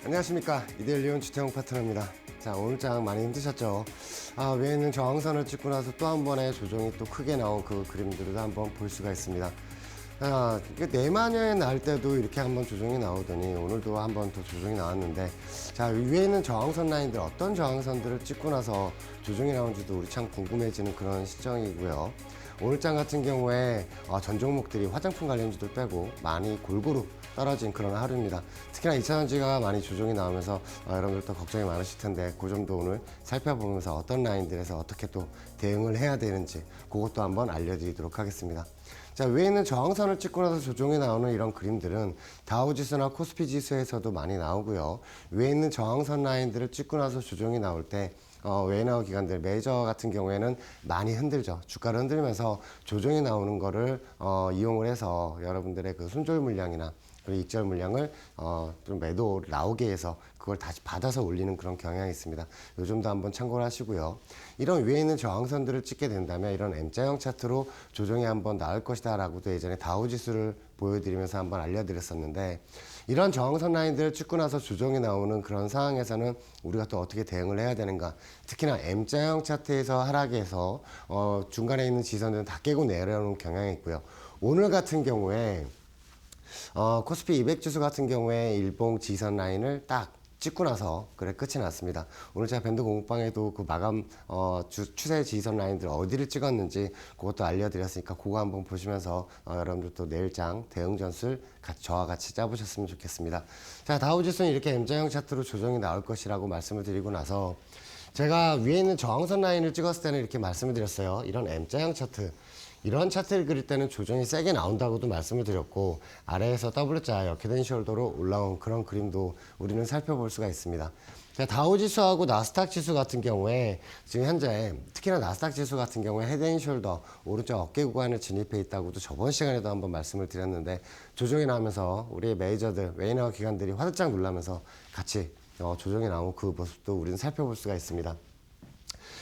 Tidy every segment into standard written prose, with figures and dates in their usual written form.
안녕하십니까, 이데일리온 주태용 파트너입니다. 자, 오늘 장 많이 힘드셨죠? 위에 있는 저항선을 찍고 나서 또 한 번의 조정이 또 크게 나온 그 그림들을 한번 볼 수가 있습니다. 내마녀에 날 때도 이렇게 한번 조정이 나오더니 오늘도 한번 더 조정이 나왔는데, 자, 위에 있는 저항선 라인들, 어떤 저항선들을 찍고 나서 조정이 나온지도 우리 참 궁금해지는 그런 시점이고요. 오늘 장 같은 경우에 전 종목들이 화장품 관련주들 빼고 많이 골고루 떨어진 그런 하루입니다. 특히나 2차전지가 많이 조정이 나오면서 여러분들도 걱정이 많으실 텐데, 그 점도 오늘 살펴보면서 어떤 라인들에서 어떻게 또 대응을 해야 되는지 그것도 한번 알려드리도록 하겠습니다. 자, 위에 있는 저항선을 찍고 나서 조정이 나오는 이런 그림들은 다우지수나 코스피 지수에서도 많이 나오고요. 위에 있는 저항선 라인들을 찍고 나서 조정이 나올 때 웨이너 기관들, 메이저 같은 경우에는 많이 흔들죠. 주가를 흔들면서 조정이 나오는 거를 이용을 해서 여러분들의 그 순절 물량이나 그리고 익절 물량을 좀 매도 나오게 해서 그걸 다시 받아서 올리는 그런 경향이 있습니다. 요 점도 한번 참고를 하시고요. 이런 위에 있는 저항선들을 찍게 된다면 이런 M자형 차트로 조정이 한번 나올 것이다 라고도 예전에 다우지수를 보여드리면서 한번 알려드렸었는데, 이런 저항선 라인들을 찍고 나서 조정이 나오는 그런 상황에서는 우리가 또 어떻게 대응을 해야 되는가. 특히나 M자형 차트에서 하락해서 중간에 있는 지선들은 다 깨고 내려오는 경향이 있고요. 오늘 같은 경우에 코스피 200 지수 같은 경우에 일봉 지선 라인을 딱 찍고 나서 그래 끝이 났습니다. 오늘 제가 밴드 공방에도 그 마감 추세 지선 라인들 어디를 찍었는지 그것도 알려드렸으니까 그거 한번 보시면서 여러분들 또 내일장 대응 전술 저와 같이 짜보셨으면 좋겠습니다. 자, 다우지수는 이렇게 M자형 차트로 조정이 나올 것이라고 말씀을 드리고 나서, 제가 위에 있는 저항선 라인을 찍었을 때는 이렇게 말씀을 드렸어요. 이런 M자형 차트, 이런 차트를 그릴 때는 조정이 세게 나온다고도 말씀을 드렸고, 아래에서 W자 역헤드 숄더로 올라온 그런 그림도 우리는 살펴볼 수가 있습니다. 다우지수하고 나스닥 지수 같은 경우에 지금 현재 특히나 나스닥 지수 같은 경우에 헤드앤숄더 오른쪽 어깨 구간을 진입해 있다고도 저번 시간에도 한번 말씀을 드렸는데, 조정이 나오면서 우리의 메이저들, 웨이너 기관들이 화들짝 놀라면서 같이 조정이 나온 그 모습도 우리는 살펴볼 수가 있습니다.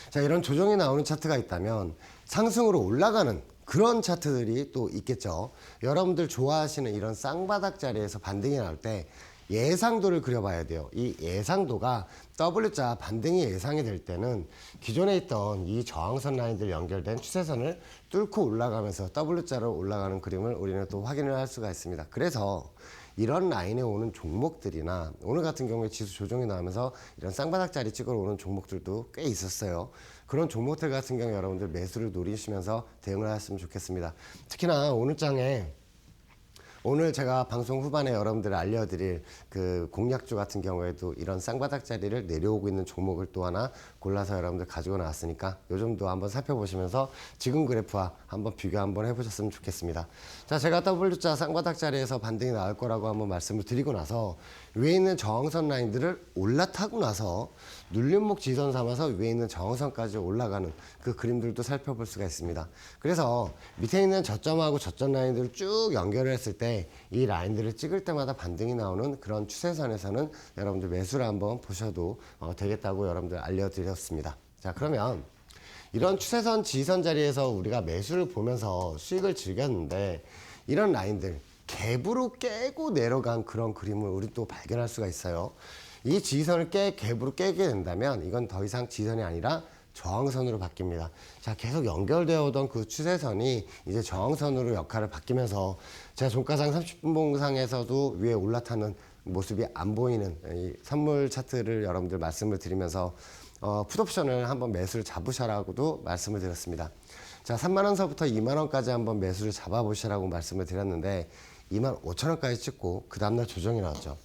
자, 이런 조정이 나오는 차트가 있다면 상승으로 올라가는 그런 차트들이 또 있겠죠. 여러분들 좋아하시는 이런 쌍바닥 자리에서 반등이 나올 때 예상도를 그려봐야 돼요. 이 예상도가 W자 반등이 예상이 될 때는 기존에 있던 이 저항선 라인들 연결된 추세선을 뚫고 올라가면서 W자로 올라가는 그림을 우리는 또 확인을 할 수가 있습니다. 그래서 이런 라인에 오는 종목들이나 오늘 같은 경우에 지수 조정이 나오면서 이런 쌍바닥 자리 찍으러 오는 종목들도 꽤 있었어요. 그런 종목들 같은 경우 여러분들 매수를 노리시면서 대응을 하셨으면 좋겠습니다. 특히나 오늘 장에 오늘 제가 방송 후반에 여러분들 알려드릴 그 공략주 같은 경우에도 이런 쌍바닥 자리를 내려오고 있는 종목을 또 하나 골라서 여러분들 가지고 나왔으니까 요 점도 한번 살펴보시면서 지금 그래프와 한번 비교 한번 해보셨으면 좋겠습니다. 자, 제가 W자 쌍바닥 자리에서 반등이 나올 거라고 한번 말씀을 드리고 나서 위에 있는 저항선 라인들을 올라타고 나서 눌림목 지선 삼아서 위에 있는 저항선까지 올라가는 그 그림들도 살펴볼 수가 있습니다. 그래서 밑에 있는 저점하고 저점 라인들을 쭉 연결을 했을 때 이 라인들을 찍을 때마다 반등이 나오는 그런 추세선에서는 여러분들 매수를 한번 보셔도 되겠다고 여러분들 알려드렸습니다. 자, 그러면 이런 추세선 지선 자리에서 우리가 매수를 보면서 수익을 즐겼는데, 이런 라인들 갭으로 깨고 내려간 그런 그림을 우리 또 발견할 수가 있어요. 이 지선을 갭으로 깨게 된다면 이건 더 이상 지선이 아니라 저항선으로 바뀝니다. 자, 계속 연결되어 오던 그 추세선이 이제 저항선으로 역할을 바뀌면서 제가 종가상 30분 봉상에서도 위에 올라타는 모습이 안 보이는 이 선물 차트를 여러분들 말씀을 드리면서 풋옵션을 한번 매수를 잡으셔라고도 말씀을 드렸습니다. 자, 3만원서부터 2만원까지 한번 매수를 잡아보시라고 말씀을 드렸는데 25,000원까지 찍고 그 다음날 조정이 나왔죠.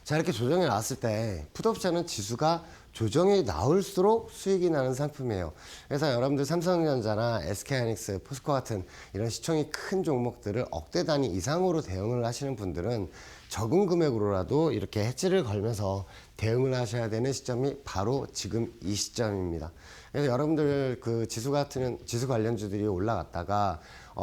자, 이렇게 조정이 나왔을 때 풋옵션은 지수가 조정이 나올수록 수익이 나는 상품이에요. 그래서 여러분들 삼성전자나 SK하이닉스, 포스코 같은 이런 시총이 큰 종목들을 억대 단위 이상으로 대응을 하시는 분들은 적은 금액으로라도 이렇게 해지를 걸면서 대응을 하셔야 되는 시점이 바로 지금 이 시점입니다. 그래서 여러분들 그 지수 관련주들이 올라갔다가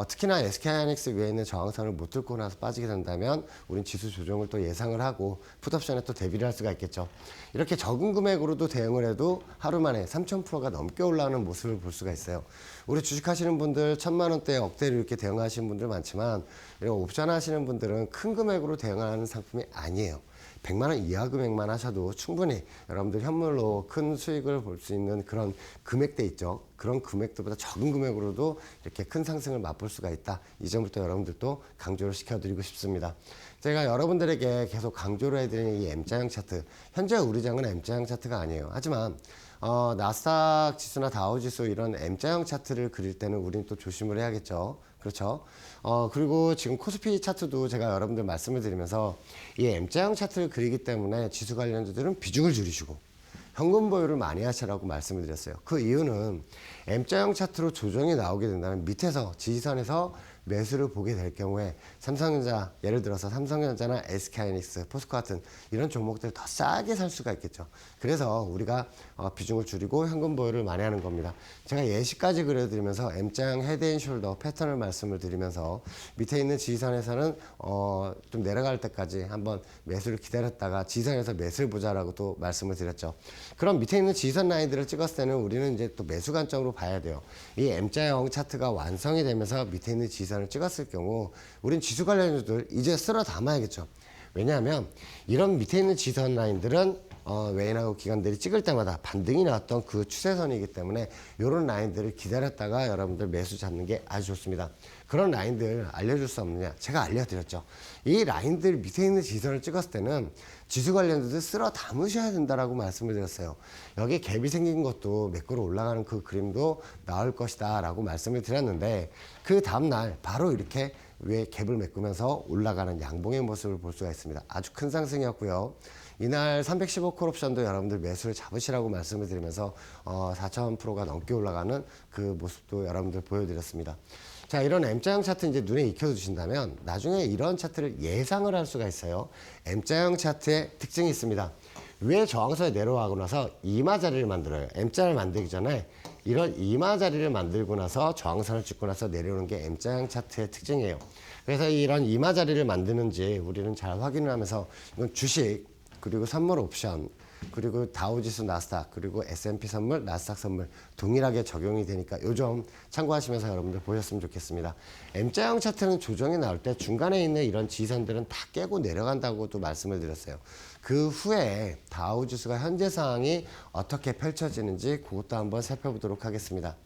특히나 SK하이닉스 위에 있는 저항선을 못 뚫고 나서 빠지게 된다면 우린 지수 조정을 또 예상을 하고 풋옵션에 또 대비를 할 수가 있겠죠. 이렇게 적은 금액으로도 대응을 해도 하루 만에 3,000%가 넘게 올라오는 모습을 볼 수가 있어요. 우리 주식하시는 분들 1,000만 원대 억대로 이렇게 대응하시는 분들 많지만 이런 옵션 하시는 분들은 큰 금액으로 대응하는 상품이 아니에요. 100만 원 이하 금액만 하셔도 충분히 여러분들 현물로 큰 수익을 볼 수 있는 그런 금액대 있죠. 그런 금액대보다 적은 금액으로도 이렇게 큰 상승을 맛볼 수가 있다. 이 점부터 여러분들도 강조를 시켜드리고 싶습니다. 제가 여러분들에게 계속 강조를 해드리는 이 M자형 차트, 현재 우리 장은 M자형 차트가 아니에요. 하지만 나스닥 지수나 다우 지수 이런 M자형 차트를 그릴 때는 우리는 또 조심을 해야겠죠. 그렇죠. 그리고 지금 코스피 차트도 제가 여러분들 말씀을 드리면서 이 M자형 차트를 그리기 때문에 지수 관련주들은 비중을 줄이시고 현금 보유를 많이 하시라고 말씀을 드렸어요. 그 이유는 M자형 차트로 조정이 나오게 된다면 밑에서 지지선에서 매수를 보게 될 경우에 삼성전자, 예를 들어서 삼성전자나 SK하이닉스, 포스코 같은 이런 종목들 더 싸게 살 수가 있겠죠. 그래서 우리가 비중을 줄이고 현금 보유를 많이 하는 겁니다. 제가 예시까지 그려드리면서 M자형 헤드앤숄더 패턴을 말씀을 드리면서 밑에 있는 지지선에서는 좀 내려갈 때까지 한번 매수를 기다렸다가 지지선에서 매수를 보자라고 또 말씀을 드렸죠. 그럼 밑에 있는 지지선 라인들을 찍었을 때는 우리는 이제 또 매수 관점으로 봐야 돼요. 이 M자형 차트가 완성이 되면서 밑에 있는 지지선 을 찍었을 경우 우린 지수 관련주들 이제 쓸어 담아야겠죠. 왜냐하면 이런 밑에 있는 지선 라인들은 외인하고 기관들이 찍을 때마다 반등이 나왔던 그 추세선이기 때문에 이런 라인들을 기다렸다가 여러분들 매수 잡는 게 아주 좋습니다. 그런 라인들 알려줄 수 없느냐? 제가 알려드렸죠. 이 라인들 밑에 있는 지선을 찍었을 때는 지수 관련주들 쓸어 담으셔야 된다라고 말씀을 드렸어요. 여기 갭이 생긴 것도 매끄러 올라가는 그 그림도 나올 것이다 라고 말씀을 드렸는데 그 다음날 바로 이렇게 위에 갭을 메꾸면서 올라가는 양봉의 모습을 볼 수가 있습니다. 아주 큰 상승이었고요. 이날 315콜 옵션도 여러분들 매수를 잡으시라고 말씀을 드리면서 4,000%가 넘게 올라가는 그 모습도 여러분들 보여드렸습니다. 자, 이런 M자형 차트 이제 눈에 익혀두신다면 나중에 이런 차트를 예상을 할 수가 있어요. M자형 차트의 특징이 있습니다. 위에 저항선에 내려가고 나서 이마 자리를 만들어요. M자를 만들기 전에 이런 이마 자리를 만들고 나서 저항선을 찍고 나서 내려오는 게 M자형 차트의 특징이에요. 그래서 이런 이마 자리를 만드는지 우리는 잘 확인을 하면서 이건 주식 그리고 선물 옵션 그리고 다우지수 나스닥 그리고 S&P 선물 나스닥 선물 동일하게 적용이 되니까 요점 참고하시면서 여러분들 보셨으면 좋겠습니다. M자형 차트는 조정이 나올 때 중간에 있는 이런 지선들은 다 깨고 내려간다고도 말씀을 드렸어요. 그 후에 다우지수가 현재 상황이 어떻게 펼쳐지는지 그것도 한번 살펴보도록 하겠습니다.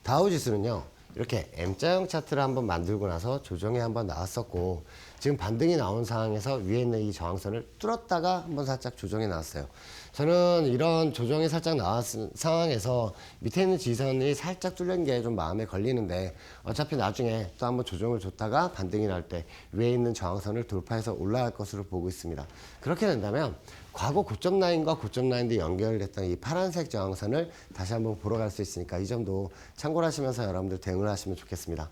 다우지수는요. 이렇게 M자형 차트를 한번 만들고 나서 조정이 한번 나왔었고 지금 반등이 나온 상황에서 위에 있는 이 저항선을 뚫었다가 한번 살짝 조정이 나왔어요. 저는 이런 조정이 살짝 나왔은 상황에서 밑에 있는 지선이 살짝 뚫린 게 좀 마음에 걸리는데 어차피 나중에 또 한번 조정을 줬다가 반등이 날 때 위에 있는 저항선을 돌파해서 올라갈 것으로 보고 있습니다. 그렇게 된다면 과거 고점 라인과 고점 라인도 연결됐던 이 파란색 저항선을 다시 한번 보러 갈 수 있으니까 이 점도 참고를 하시면서 여러분들 대응을 하시면 좋겠습니다.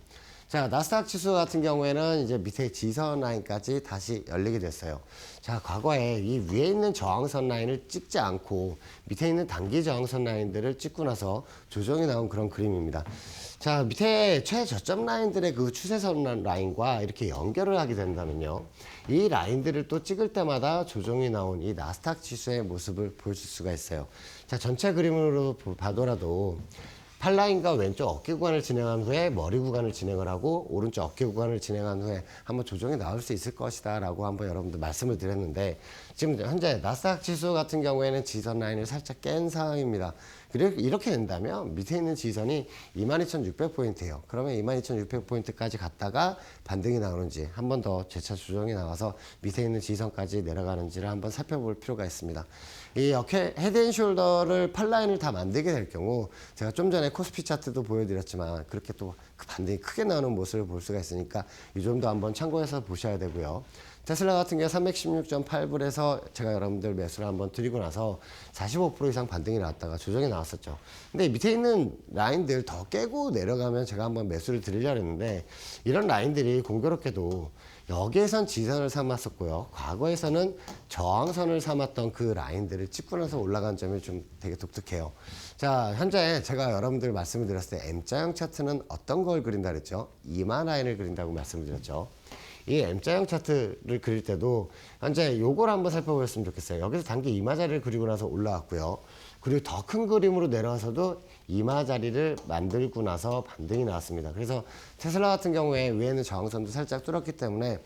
자, 나스닥 지수 같은 경우에는 이제 밑에 지선 라인까지 다시 열리게 됐어요. 자, 과거에 이 위에 있는 저항선 라인을 찍지 않고 밑에 있는 단기 저항선 라인들을 찍고 나서 조정이 나온 그런 그림입니다. 자, 밑에 최저점 라인들의 그 추세선 라인과 이렇게 연결을 하게 된다면요. 이 라인들을 또 찍을 때마다 조정이 나온 이 나스닥 지수의 모습을 보실 수가 있어요. 자, 전체 그림으로 봐더라도 팔라인과 왼쪽 어깨 구간을 진행한 후에 머리 구간을 진행을 하고 오른쪽 어깨 구간을 진행한 후에 한번 조정이 나올 수 있을 것이다 라고 한번 여러분들 말씀을 드렸는데 지금 현재 나스닥 지수 같은 경우에는 지선 라인을 살짝 깬 상황입니다. 그리고 이렇게 된다면 밑에 있는 지선이 22,600포인트예요. 그러면 22,600포인트까지 갔다가 반등이 나오는지 한 번 더 재차 조정이 나와서 밑에 있는 지선까지 내려가는지를 한번 살펴볼 필요가 있습니다. 이 어깨 헤드앤숄더를 팔라인을 다 만들게 될 경우 제가 좀 전에 코스피 차트도 보여드렸지만 그렇게 또 그 반등이 크게 나오는 모습을 볼 수가 있으니까 이 점도 한번 참고해서 보셔야 되고요. 테슬라 같은 경우 316.8불에서 제가 여러분들 매수를 한번 드리고 나서 45% 이상 반등이 나왔다가 조정이 나왔었죠. 근데 밑에 있는 라인들 더 깨고 내려가면 제가 한번 매수를 드리려고 했는데 이런 라인들이 공교롭게도 여기에선 지선을 삼았었고요. 과거에서는 저항선을 삼았던 그 라인들을 찍고 나서 올라간 점이 좀 되게 독특해요. 자, 현재 제가 여러분들 말씀을 드렸을 때 M자형 차트는 어떤 걸 그린다 그랬죠? 이마 라인을 그린다고 말씀을 드렸죠. 이 M자형 차트를 그릴 때도 현재 요걸 한번 살펴보셨으면 좋겠어요. 여기서 단기 이마 자리를 그리고 나서 올라왔고요. 그리고 더 큰 그림으로 내려와서도 이마 자리를 만들고 나서 반등이 나왔습니다. 그래서 테슬라 같은 경우에 위에는 저항선도 살짝 뚫었기 때문에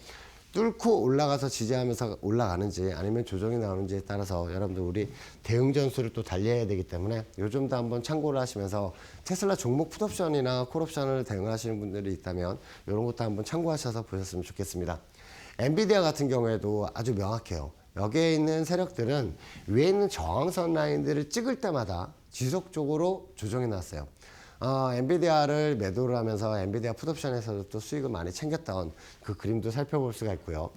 뚫고 올라가서 지지하면서 올라가는지 아니면 조정이 나오는지에 따라서 여러분들 우리 대응 전술을 또 달려야 되기 때문에 요즘도 한번 참고를 하시면서 테슬라 종목 풋옵션이나 콜옵션을 대응하시는 분들이 있다면 이런 것도 한번 참고하셔서 보셨으면 좋겠습니다. 엔비디아 같은 경우에도 아주 명확해요. 여기에 있는 세력들은 위에 있는 저항선 라인들을 찍을 때마다 지속적으로 조정해 놨어요. 엔비디아를 매도를 하면서 엔비디아 풋옵션에서도 또 수익을 많이 챙겼던 그 그림도 살펴볼 수가 있고요.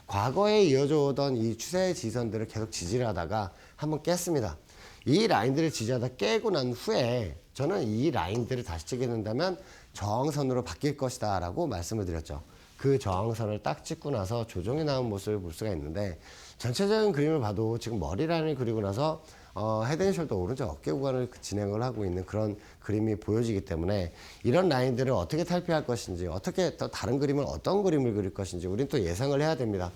과거에 이어져 오던 이 추세의 지지선들을 계속 지지를 하다가 한번 깼습니다. 이 라인들을 지지하다 깨고 난 후에 저는 이 라인들을 다시 찍게 된다면 저항선으로 바뀔 것이다 라고 말씀을 드렸죠. 그 저항선을 딱 찍고 나서 조정이 나온 모습을 볼 수가 있는데 전체적인 그림을 봐도 지금 머리 라인을 그리고 나서 헤드앤숄더 오른쪽 어깨 구간을 진행을 하고 있는 그런 그림이 보여지기 때문에 이런 라인들을 어떻게 탈피할 것인지 어떻게 또 다른 그림을 어떤 그림을 그릴 것인지 우리는 또 예상을 해야 됩니다.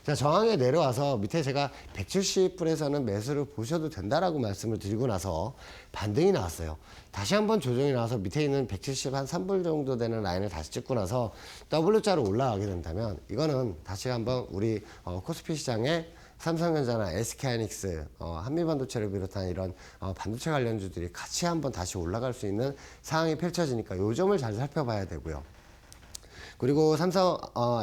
자, 저항에 내려와서 밑에 제가 170불에서는 매수를 보셔도 된다라고 말씀을 드리고 나서 반등이 나왔어요. 다시 한번 조정이 나와서 밑에 있는 170 한 3불 정도 되는 라인을 다시 찍고 나서 W자로 올라가게 된다면 이거는 다시 한번 우리 코스피 시장에 삼성전자나 SK하이닉스, 한미반도체를 비롯한 이런 반도체 관련주들이 같이 한번 다시 올라갈 수 있는 상황이 펼쳐지니까 요 점을 잘 살펴봐야 되고요. 그리고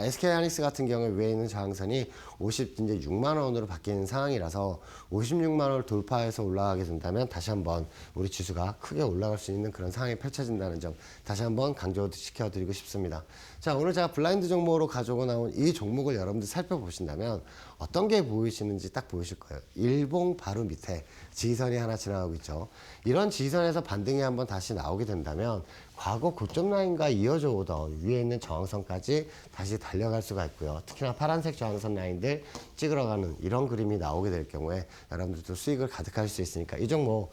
SK하이닉스 같은 경우에 위에 있는 저항선이 56만 원으로 바뀌는 상황이라서 56만 원을 돌파해서 올라가게 된다면 다시 한번 우리 지수가 크게 올라갈 수 있는 그런 상황이 펼쳐진다는 점 다시 한번 강조시켜 드리고 싶습니다. 자, 오늘 제가 블라인드 종목으로 가지고 나온 이 종목을 여러분들 살펴보신다면 어떤 게 보이시는지 딱 보이실 거예요. 일봉 바로 밑에 지지선이 하나 지나가고 있죠. 이런 지지선에서 반등이 한번 다시 나오게 된다면 과거 고점 라인과 이어져 오던 위에 있는 저항선까지 다시 달려갈 수가 있고요. 특히나 파란색 저항선 라인들 찍으러 가는 이런 그림이 나오게 될 경우에 여러분들도 수익을 가득할 수 있으니까 이 종목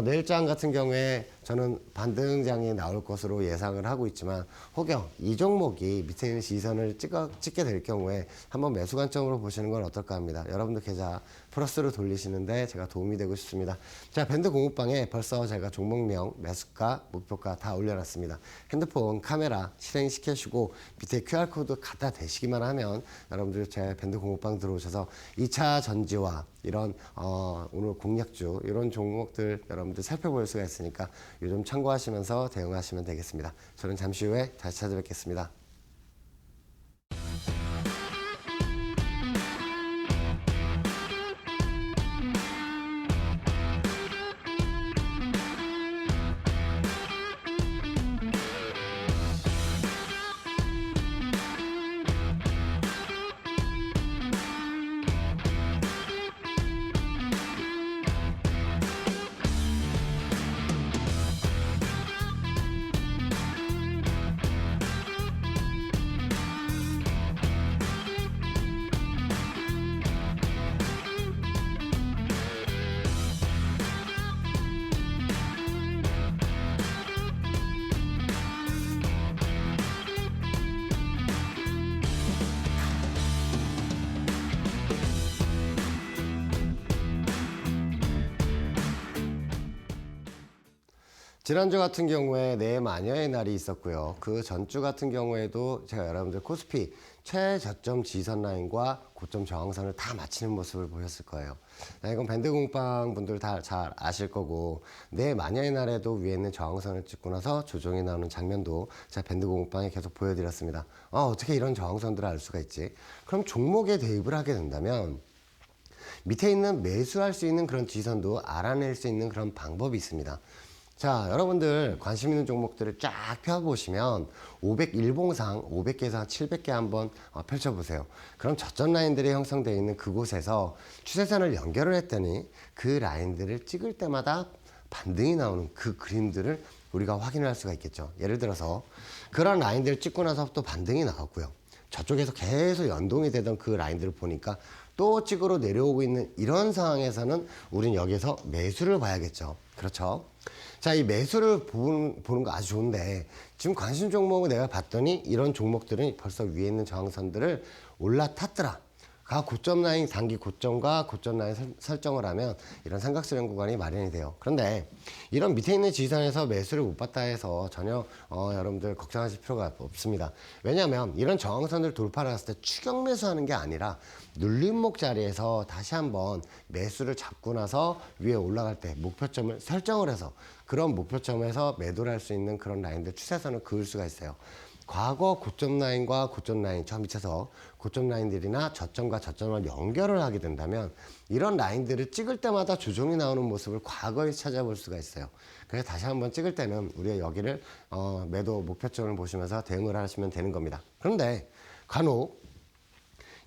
내일장 같은 경우에 저는 반등장이 나올 것으로 예상을 하고 있지만 혹여 이 종목이 밑에 있는 지지선을 찍게 될 경우에 한번 매수 관점으로 보시는 건 어떨까 합니다. 여러분들 계좌 플러스로 돌리시는데 제가 도움이 되고 싶습니다. 자, 밴드 공부방에 벌써 제가 종목명, 매수가, 목표가 다 올려놨습니다. 핸드폰 카메라 실행시키시고 밑에 QR코드 갖다 대시기만 하면 여러분들 제 밴드 공부방 들어오셔서 2차 전지와 이런 오늘 공략주 이런 종목들 여러분들 살펴볼 수가 있으니까 요즘 참고하시면서 대응하시면 되겠습니다. 저는 잠시 후에 다시 찾아뵙겠습니다. 지난주 같은 경우에 내 마녀의 날이 있었고요. 그 전주 같은 경우에도 제가 여러분들 코스피 최저점 지선 라인과 고점 저항선을 다 맞추는 모습을 보셨을 거예요. 이건 밴드 공방 분들 다 잘 아실 거고 내 마녀의 날에도 위에 있는 저항선을 찍고 나서 조정이 나오는 장면도 제가 밴드 공방에 계속 보여드렸습니다. 어떻게 이런 저항선들을 알 수가 있지? 그럼 종목에 대입을 하게 된다면 밑에 있는 매수할 수 있는 그런 지선도 알아낼 수 있는 그런 방법이 있습니다. 자, 여러분들 관심 있는 종목들을 쫙 펴보시면 500일봉상 500개에서 700개 한번 펼쳐보세요. 그럼 저점 라인들이 형성되어 있는 그곳에서 추세선을 연결을 했더니 그 라인들을 찍을 때마다 반등이 나오는 그 그림들을 우리가 확인할 수가 있겠죠. 예를 들어서 그런 라인들을 찍고 나서 또 반등이 나왔고요. 저쪽에서 계속 연동이 되던 그 라인들을 보니까 또 찍으러 내려오고 있는 이런 상황에서는 우린 여기서 매수를 봐야겠죠. 그렇죠? 자, 이 매수를 보는 거 아주 좋은데 지금 관심 종목을 내가 봤더니 이런 종목들은 벌써 위에 있는 저항선들을 올라탔더라. 각 고점 라인, 단기 고점과 고점 라인 설정을 하면 이런 삼각수렴 구간이 마련이 돼요. 그런데 이런 밑에 있는 지지선에서 매수를 못 봤다 해서 전혀 여러분들 걱정하실 필요가 없습니다. 왜냐하면 이런 저항선을 돌파를 했을 때 추격 매수하는 게 아니라 눌림목 자리에서 다시 한번 매수를 잡고 나서 위에 올라갈 때 목표점을 설정을 해서 그런 목표점에서 매도를 할 수 있는 그런 라인들 추세선을 그을 수가 있어요. 과거 고점 라인과 고점 라인 저 밑에서 고점 라인들이나 저점과 저점을 연결을 하게 된다면 이런 라인들을 찍을 때마다 조정이 나오는 모습을 과거에 찾아볼 수가 있어요. 그래서 다시 한번 찍을 때는 우리가 여기를 매도 목표점을 보시면서 대응을 하시면 되는 겁니다. 그런데 간혹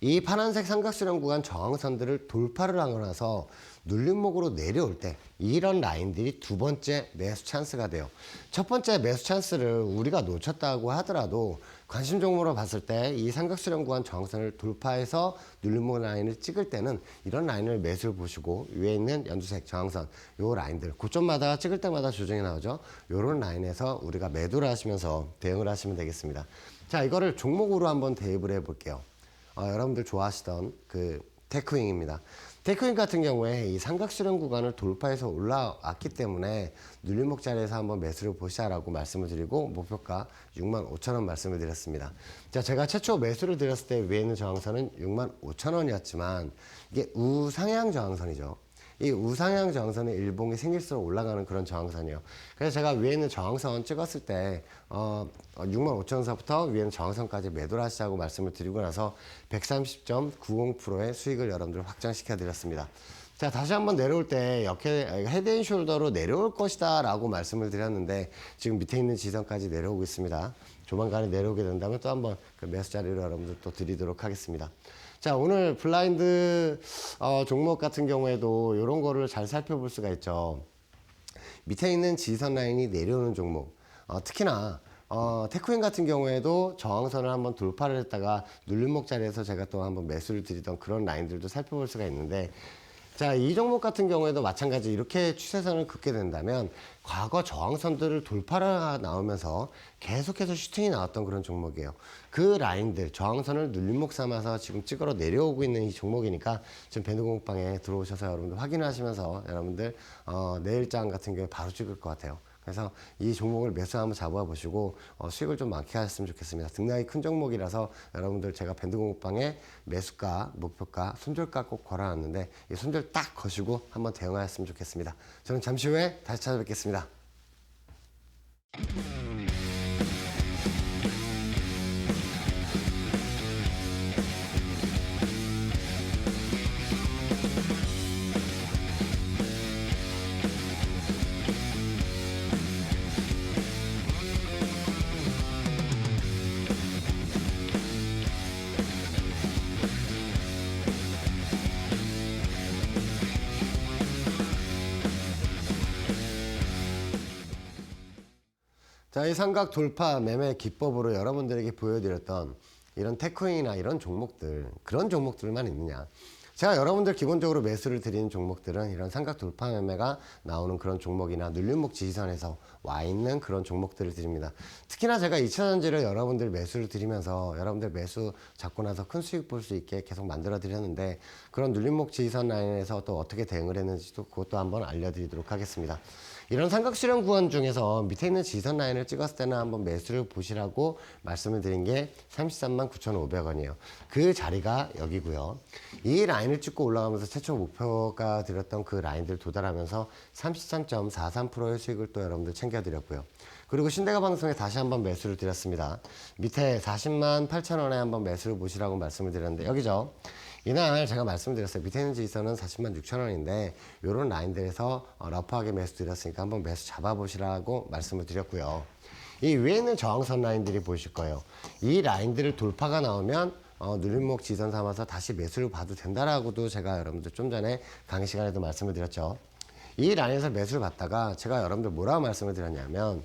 이 파란색 삼각수렴 구간 저항선들을 돌파를 하고 나서 눌림목으로 내려올 때 이런 라인들이 두 번째 매수 찬스가 돼요. 첫 번째 매수 찬스를 우리가 놓쳤다고 하더라도 관심 종목으로 봤을 때 이 삼각수렴 구간 저항선을 돌파해서 눌림목 라인을 찍을 때는 이런 라인을 매수를 보시고 위에 있는 연두색 저항선 요 라인들 고점마다 찍을 때마다 조정이 나오죠. 요런 라인에서 우리가 매도를 하시면서 대응을 하시면 되겠습니다. 자, 이거를 종목으로 한번 대입을 해 볼게요. 여러분들 좋아하시던 그 테크윙입니다. 테크윙 같은 경우에 이 삼각수렴 구간을 돌파해서 올라왔기 때문에 눌림목 자리에서 한번 매수를 보시라고 말씀을 드리고 목표가 65,000원 말씀을 드렸습니다. 자, 제가 최초 매수를 드렸을 때 위에 있는 저항선은 65,000원이었지만 이게 우상향 저항선이죠. 이 우상향 저항선의 일봉이 생길수록 올라가는 그런 저항선이에요. 그래서 제가 위에 있는 저항선 찍었을 때 65,000원서부터 위에 있는 저항선까지 매도를 하시자고 말씀을 드리고 나서 130.90%의 수익을 여러분들 확정시켜 드렸습니다. 자, 다시 한번 내려올 때 헤드앤숄더로 내려올 것이다 라고 말씀을 드렸는데 지금 밑에 있는 지선까지 내려오고 있습니다. 조만간에 내려오게 된다면 또 한번 그 매수 자리로 여러분들 또 드리도록 하겠습니다. 자, 오늘 블라인드 종목 같은 경우에도 이런 거를 잘 살펴볼 수가 있죠. 밑에 있는 지지선 라인이 내려오는 종목, 특히나 테크윈 같은 경우에도 저항선을 한번 돌파를 했다가 눌림목 자리에서 제가 또 한번 매수를 드리던 그런 라인들도 살펴볼 수가 있는데, 자, 이 종목 같은 경우에도 마찬가지 이렇게 추세선을 긋게 된다면 과거 저항선들을 돌파를 나오면서 계속해서 슈팅이 나왔던 그런 종목이에요. 그 라인들 저항선을 눌림목 삼아서 지금 찍으러 내려오고 있는 이 종목이니까 지금 밴드공방에 들어오셔서 여러분들 확인하시면서 여러분들 내일장 같은 경우에 바로 찍을 것 같아요. 그래서 이 종목을 매수 한번 잡아 보시고 수익을 좀 많게 하셨으면 좋겠습니다. 등락이 큰 종목이라서 여러분들 제가 밴드공방에 매수가, 목표가, 손절가 꼭 걸어놨는데 이 손절 딱 거시고 한번 대응하셨으면 좋겠습니다. 저는 잠시 후에 다시 찾아뵙겠습니다. 자, 이 삼각 돌파 매매 기법으로 여러분들에게 보여드렸던 이런 테크인이나 이런 종목들, 그런 종목들만 있느냐. 제가 여러분들 기본적으로 매수를 드리는 종목들은 이런 삼각 돌파 매매가 나오는 그런 종목이나 눌림목 지지선에서 와 있는 그런 종목들을 드립니다. 특히나 제가 2차전지를 여러분들 매수를 드리면서 여러분들 매수 잡고 나서 큰 수익 볼 수 있게 계속 만들어 드렸는데, 그런 눌림목 지지선 라인에서 또 어떻게 대응을 했는지도 그것도 한번 알려드리도록 하겠습니다. 이런 삼각수렴 구간 중에서 밑에 있는 지지선 라인을 찍었을 때는 한번 매수를 보시라고 말씀을 드린 게 339,500원이에요. 그 자리가 여기고요. 이 라인을 찍고 올라가면서 최초 목표가 드렸던 그 라인들 도달하면서 33.43%의 수익을 또 여러분들 챙겨드렸고요. 그리고 신대가 방송에 다시 한번 매수를 드렸습니다. 밑에 40만 8천원에 한번 매수를 보시라고 말씀을 드렸는데 여기죠. 이날 제가 말씀드렸어요. 밑에 있는 지지선은 40만 6천원인데 이런 라인들에서 러프하게 매수 드렸으니까 한번 매수 잡아보시라고 말씀을 드렸고요. 이 위에 있는 저항선 라인들이 보이실 거예요. 이 라인들을 돌파가 나오면 눌림목 지지선 삼아서 다시 매수를 봐도 된다라고도 제가 여러분들 좀 전에 강의 시간에도 말씀을 드렸죠. 이 라인에서 매수를 받다가 제가 여러분들 뭐라고 말씀을 드렸냐면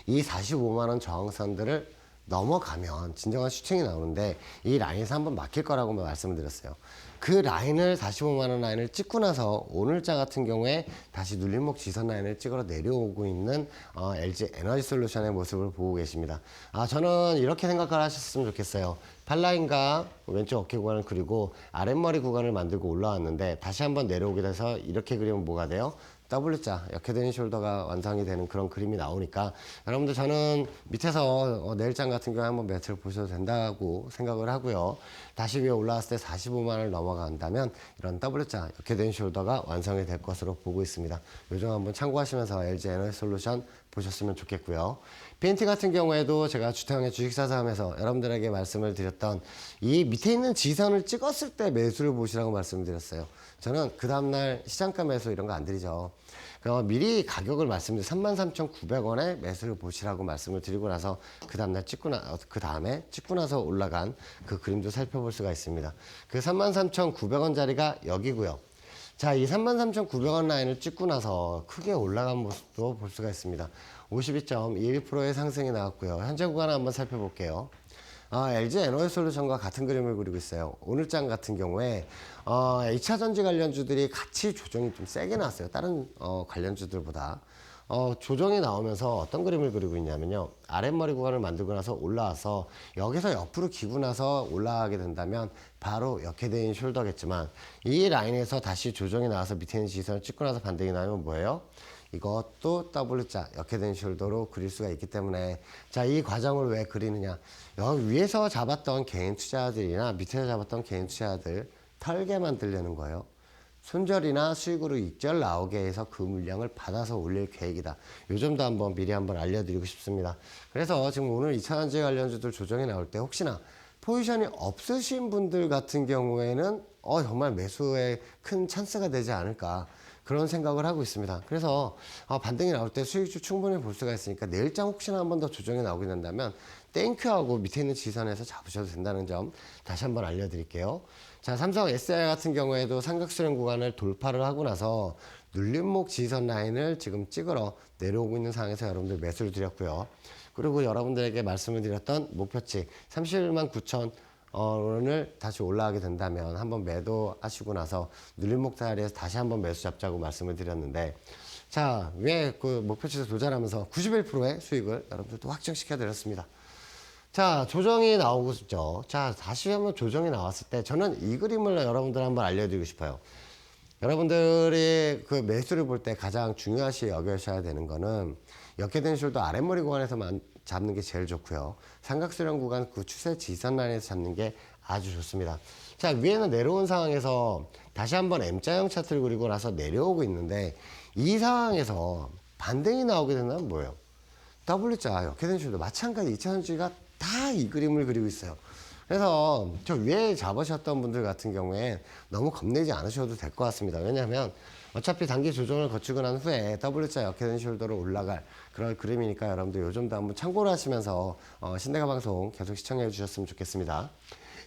이 45만원 저항선들을 넘어가면 진정한 슈팅이 나오는데 이 라인에서 한번 막힐 거라고 말씀을 드렸어요. 그 라인을 45만원 라인을 찍고 나서 오늘자 같은 경우에 다시 눌림목 지선 라인을 찍으러 내려오고 있는 LG 에너지 솔루션의 모습을 보고 계십니다. 저는 이렇게 생각을 하셨으면 좋겠어요. 8라인과 왼쪽 어깨 구간을 그리고 아랫머리 구간을 만들고 올라왔는데 다시 한번 내려오게 돼서 이렇게 그리면 뭐가 돼요? W자, 역헤드 앤 숄더가 완성이 되는 그런 그림이 나오니까 여러분들 저는 밑에서 내일장 같은 경우에 한번 매트를 보셔도 된다고 생각을 하고요. 다시 위에 올라왔을 때 45만을 넘어간다면 이런 W자, 역헤드 앤 숄더가 완성이 될 것으로 보고 있습니다. 요점 한번 참고하시면서 LG 에너지 솔루션 보셨으면 좋겠고요. BNT 같은 경우에도 제가 주택의 주식사서함에서 여러분들에게 말씀을 드렸던 이 밑에 있는 지선을 찍었을 때 매수를 보시라고 말씀을 드렸어요. 저는 그 다음날 시장가 매수 이런 거 안 드리죠. 미리 가격을 말씀드려 33,900원에 매수를 보시라고 말씀을 드리고 나서 그 다음에 찍고 나서 올라간 그 그림도 살펴볼 수가 있습니다. 그 33,900원짜리가 여기고요. 자, 이 33,900원 라인을 찍고 나서 크게 올라간 모습도 볼 수가 있습니다. 52.21%의 상승이 나왔고요. 현재 구간을 한번 살펴볼게요. LG 에너지 솔루션과 같은 그림을 그리고 있어요. 오늘 장 같은 경우에 H차전지 관련주들이 같이 조정이 좀 세게 나왔어요. 다른 관련주들보다. 조정이 나오면서 어떤 그림을 그리고 있냐면요. 아랫머리 구간을 만들고 나서 올라와서 여기서 옆으로 기고 나서 올라가게 된다면 바로 역헤드 앤 숄더겠지만 이 라인에서 다시 조정이 나와서 밑에 있는 지선을 찍고 나서 반등이 나면 뭐예요? 이것도 W자, 역헤드 앤 숄더로 그릴 수가 있기 때문에 자, 이 과정을 왜 그리느냐. 여기 위에서 잡았던 개인 투자자들이나 밑에서 잡았던 개인 투자자들 털게 만들려는 거예요. 손절이나 수익으로 익절 나오게 해서 그 물량을 받아서 올릴 계획이다. 요 점도 한번 미리 한번 알려드리고 싶습니다. 그래서 지금 오늘 2차전지 관련주들 조정이 나올 때 혹시나 포지션이 없으신 분들 같은 경우에는 정말 매수에 큰 찬스가 되지 않을까 그런 생각을 하고 있습니다. 그래서 반등이 나올 때 수익주 충분히 볼 수가 있으니까 내일장 혹시나 한 번 더 조정이 나오게 된다면 땡큐하고 밑에 있는 지선에서 잡으셔도 된다는 점 다시 한번 알려드릴게요. 자, 삼성 SDI 같은 경우에도 삼각수렴 구간을 돌파를 하고 나서 눌림목 지선 라인을 지금 찍으러 내려오고 있는 상황에서 여러분들 매수를 드렸고요. 그리고 여러분들에게 말씀을 드렸던 목표치 31만 9천 원을 다시 올라가게 된다면 한번 매도하시고 나서 눌림목 자리에서 다시 한번 매수 잡자고 말씀을 드렸는데 자, 왜 그 목표치에서 도달하면서 91%의 수익을 여러분들도 확정시켜 드렸습니다. 자, 조정이 나오고 있죠. 자, 다시 한번 조정이 나왔을 때 저는 이 그림을 여러분들 한번 알려드리고 싶어요. 여러분들이 그 매수를 볼 때 가장 중요시 여겨셔야 되는 거는 역헤드 앤 숄더 아랫머리 구간에서만 잡는 게 제일 좋고요. 삼각수렴 구간 그 추세 지선 라인에서 잡는 게 아주 좋습니다. 자, 위에는 내려온 상황에서 다시 한번 M자형 차트를 그리고 나서 내려오고 있는데 이 상황에서 반등이 나오게 된다면 뭐예요? W자, 역헤드 앤 숄더 마찬가지 2차전지가 다 이 그림을 그리고 있어요. 그래서 저 위에 잡으셨던 분들 같은 경우에 너무 겁내지 않으셔도 될 것 같습니다. 왜냐하면 어차피 단기 조정을 거치고 난 후에 W자 역헤드 앤 숄더로 올라갈 그런 그림이니까 여러분들 요즘도 한번 참고를 하시면서 신대가 방송 계속 시청해 주셨으면 좋겠습니다.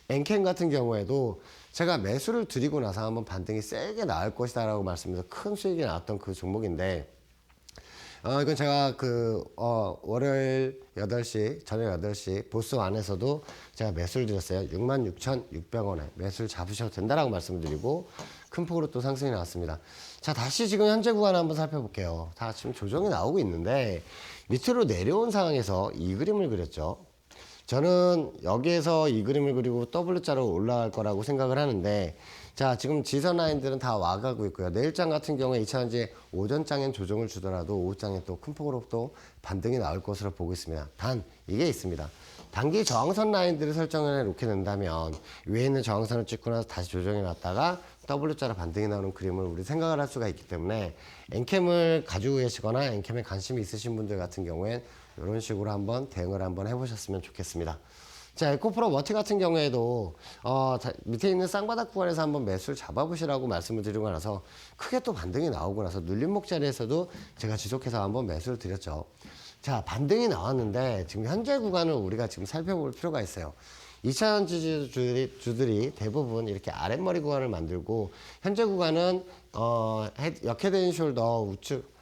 엔캠 같은 경우에도 제가 매수를 드리고 나서 한번 반등이 세게 나올 것이다 라고 말씀드려서 큰 수익이 나왔던 그 종목인데 이건 제가 월요일 8시, 저녁 8시 보스 안에서도 제가 매수를 드렸어요. 66,600원에 매수를 잡으셔도 된다라고 말씀드리고 큰 폭으로 또 상승이 나왔습니다. 자, 다시 지금 현재 구간 한번 살펴볼게요. 다 지금 조정이 나오고 있는데 밑으로 내려온 상황에서 이 그림을 그렸죠. 저는 여기에서 이 그림을 그리고 W자로 올라갈 거라고 생각을 하는데 자, 지금 지선 라인들은 다 와가고 있고요. 내일장 같은 경우에 2차전지 오전장엔 조정을 주더라도 오후장에 또 큰 폭으로 또 반등이 나올 것으로 보고 있습니다. 단 이게 있습니다. 단기 저항선 라인들을 설정해 놓게 된다면 위에 있는 저항선을 찍고 나서 다시 조정해 놨다가 W자로 반등이 나오는 그림을 우리 생각을 할 수가 있기 때문에 엔캠을 가지고 계시거나 엔캠에 관심이 있으신 분들 같은 경우엔 이런 식으로 한번 대응을 한번 해보셨으면 좋겠습니다. 자, 에코프로 머티 같은 경우에도 밑에 있는 쌍바닥 구간에서 한번 매수를 잡아보시라고 말씀을 드리고 나서 크게 또 반등이 나오고 나서 눌림목 자리에서도 제가 지속해서 한번 매수를 드렸죠. 자, 반등이 나왔는데 지금 현재 구간을 우리가 지금 살펴볼 필요가 있어요. 2차전지 주들이 대부분 이렇게 아랫머리 구간을 만들고 현재 구간은 역헤드 앤 숄더 우측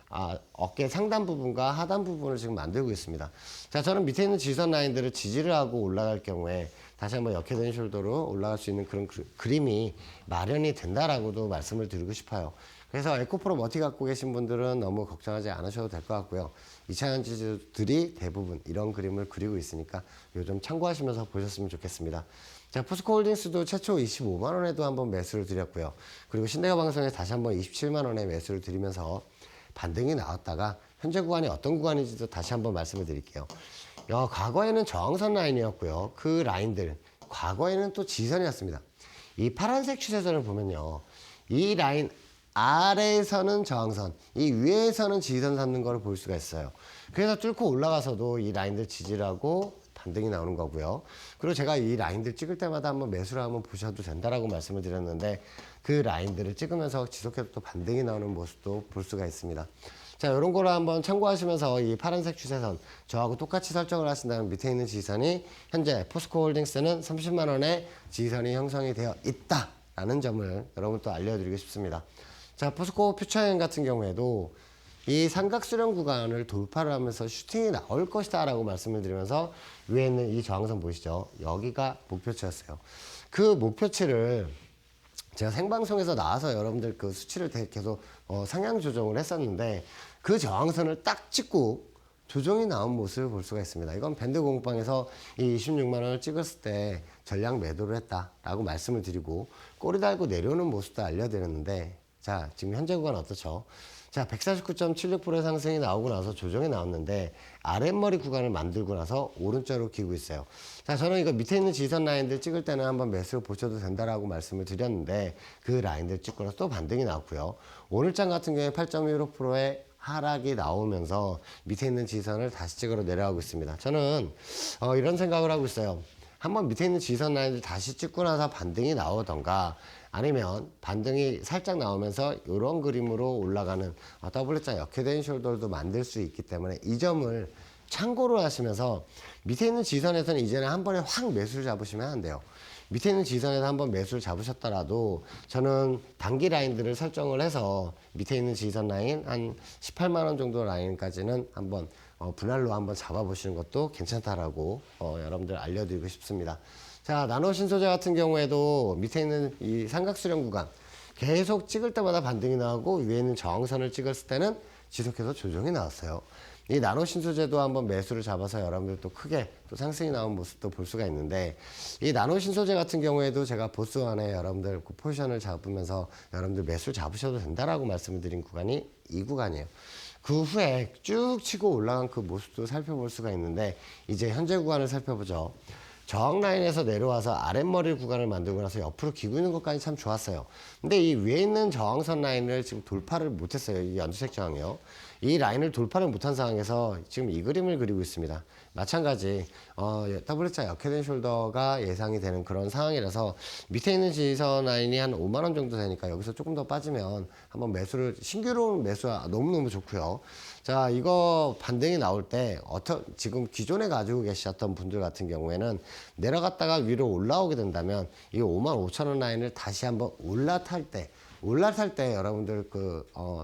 어깨 상단 부분과 하단 부분을 지금 만들고 있습니다. 자, 저는 밑에 있는 지선 라인들을 지지를 하고 올라갈 경우에 다시 한번 역헤드 앤 숄더로 올라갈 수 있는 그런 그림이 마련이 된다라고도 말씀을 드리고 싶어요. 그래서 에코프로 머티 갖고 계신 분들은 너무 걱정하지 않으셔도 될 것 같고요. 2차전지들이 대부분 이런 그림을 그리고 있으니까 요즘 참고하시면서 보셨으면 좋겠습니다. 자, 포스코홀딩스도 최초 25만 원에도 한번 매수를 드렸고요. 그리고 신대가 방송에 다시 한번 27만 원에 매수를 드리면서 반등이 나왔다가 현재 구간이 어떤 구간인지도 다시 한번 말씀을 드릴게요. 과거에는 저항선 라인이었고요. 그 라인들 과거에는 또 지선이었습니다. 이 파란색 추세선을 보면요. 이 라인 아래에서는 저항선, 이 위에서는 지지선 삼는 걸 볼 수가 있어요. 그래서 뚫고 올라가서도 이 라인들 지지를 하고 반등이 나오는 거고요. 그리고 제가 이 라인들 찍을 때마다 한번 매수를 한번 보셔도 된다라고 말씀을 드렸는데 그 라인들을 찍으면서 지속해서 또 반등이 나오는 모습도 볼 수가 있습니다. 자, 이런 거를 한번 참고하시면서 이 파란색 추세선 저하고 똑같이 설정을 하신다면 밑에 있는 지지선이 현재 포스코홀딩스는 30만 원의 지지선이 형성이 되어 있다라는 점을 여러분 또 알려드리고 싶습니다. 자, 포스코 퓨처엔 같은 경우에도 이 삼각수렴 구간을 돌파를 하면서 슈팅이 나올 것이다 라고 말씀을 드리면서 위에 있는 이 저항선 보이시죠? 여기가 목표치였어요. 그 목표치를 제가 생방송에서 나와서 여러분들 그 수치를 계속 상향 조정을 했었는데 그 저항선을 딱 찍고 조정이 나온 모습을 볼 수가 있습니다. 이건 밴드 공방에서 이 26만 원을 찍었을 때 전량 매도를 했다라고 말씀을 드리고 꼬리 달고 내려오는 모습도 알려드렸는데 자, 지금 현재 구간 어떻죠? 자, 149.76%의 상승이 나오고 나서 조정이 나왔는데 아랫머리 구간을 만들고 나서 오른쪽으로 기고 있어요. 자, 저는 이거 밑에 있는 지선 라인들 찍을 때는 한번 매수를 보셔도 된다라고 말씀을 드렸는데 그 라인들 찍고 나서 또 반등이 나왔고요. 오늘장 같은 경우에 8.15%의 하락이 나오면서 밑에 있는 지선을 다시 찍으러 내려가고 있습니다. 저는 이런 생각을 하고 있어요. 한번 밑에 있는 지선 라인을 다시 찍고 나서 반등이 나오던가 아니면 반등이 살짝 나오면서 이런 그림으로 올라가는 W자 역회된 숄더도 만들 수 있기 때문에 이 점을 참고로 하시면서 밑에 있는 지선에서는 이제는 한 번에 확 매수를 잡으시면 안 돼요. 밑에 있는 지선에서 한번 매수를 잡으셨더라도 저는 단기 라인들을 설정을 해서 밑에 있는 지선 라인 한 18만 원 정도 라인까지는 한번 분할로 한번 잡아보시는 것도 괜찮다라고 여러분들 알려드리고 싶습니다. 자, 나노 신소재 같은 경우에도 밑에 있는 이 삼각수렴 구간 계속 찍을 때마다 반등이 나오고 위에 있는 저항선을 찍었을 때는 지속해서 조정이 나왔어요. 이 나노 신소재도 한번 매수를 잡아서 여러분들 또 크게 또 상승이 나온 모습도 볼 수가 있는데 이 나노 신소재 같은 경우에도 제가 보스 안에 여러분들 그 포지션을 잡으면서 여러분들 매수를 잡으셔도 된다라고 말씀을 드린 구간이 이 구간이에요. 그 후에 쭉 치고 올라간 그 모습도 살펴볼 수가 있는데 이제 현재 구간을 살펴보죠. 저항 라인에서 내려와서 아랫머리 구간을 만들고 나서 옆으로 기고 있는 것까지 참 좋았어요. 근데 이 위에 있는 저항선 라인을 지금 돌파를 못했어요. 이 연두색 저항이요. 이 라인을 돌파를 못한 상황에서 지금 이 그림을 그리고 있습니다. 마찬가지 W자 역회된 숄더가 예상이 되는 그런 상황이라서 밑에 있는 지지선 라인이 한 5만 원 정도 되니까 여기서 조금 더 빠지면 한번 매수를 신규로운 매수 너무너무 좋고요. 자, 이거 반등이 나올 때 지금 기존에 가지고 계셨던 분들 같은 경우에는 내려갔다가 위로 올라오게 된다면 이 5만 5천 원 라인을 다시 한번 올라탈 때 여러분들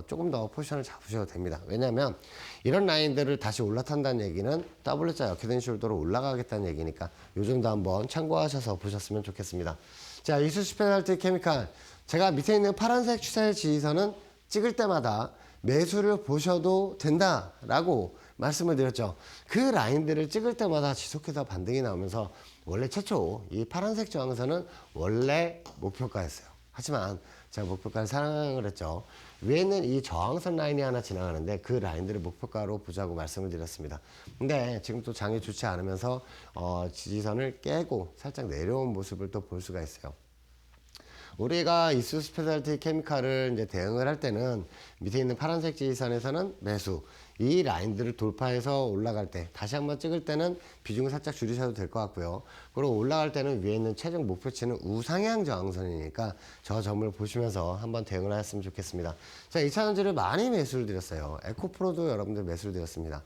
조금 더 포지션을 잡으셔도 됩니다. 왜냐하면 이런 라인들을 다시 올라탄다는 얘기는 W자 역회된 숄더로 올라가겠다는 얘기니까 요 정도 한번 참고하셔서 보셨으면 좋겠습니다. 자, 이수 스페셜티 케미칼 제가 밑에 있는 파란색 추세 지지선은 찍을 때마다 매수를 보셔도 된다라고 말씀을 드렸죠. 그 라인들을 찍을 때마다 지속해서 반등이 나오면서 원래 최초 이 파란색 저항선은 원래 목표가였어요. 하지만 제가 목표가를 상향을 했죠. 위에는 이 저항선 라인이 하나 지나가는데 그 라인들을 목표가로 보자고 말씀을 드렸습니다. 근데 지금 또 장이 좋지 않으면서 지지선을 깨고 살짝 내려온 모습을 또 볼 수가 있어요. 우리가 이수 스페셜티 케미칼을 이제 대응을 할 때는 밑에 있는 파란색 지지선에서는 매수, 이 라인들을 돌파해서 올라갈 때 다시 한번 찍을 때는 비중을 살짝 줄이셔도 될 것 같고요. 그리고 올라갈 때는 위에 있는 최종 목표치는 우상향 저항선이니까 저 점을 보시면서 한번 대응을 하셨으면 좋겠습니다. 자, 2차전지를 많이 매수를 드렸어요. 에코프로도 여러분들 매수를 드렸습니다.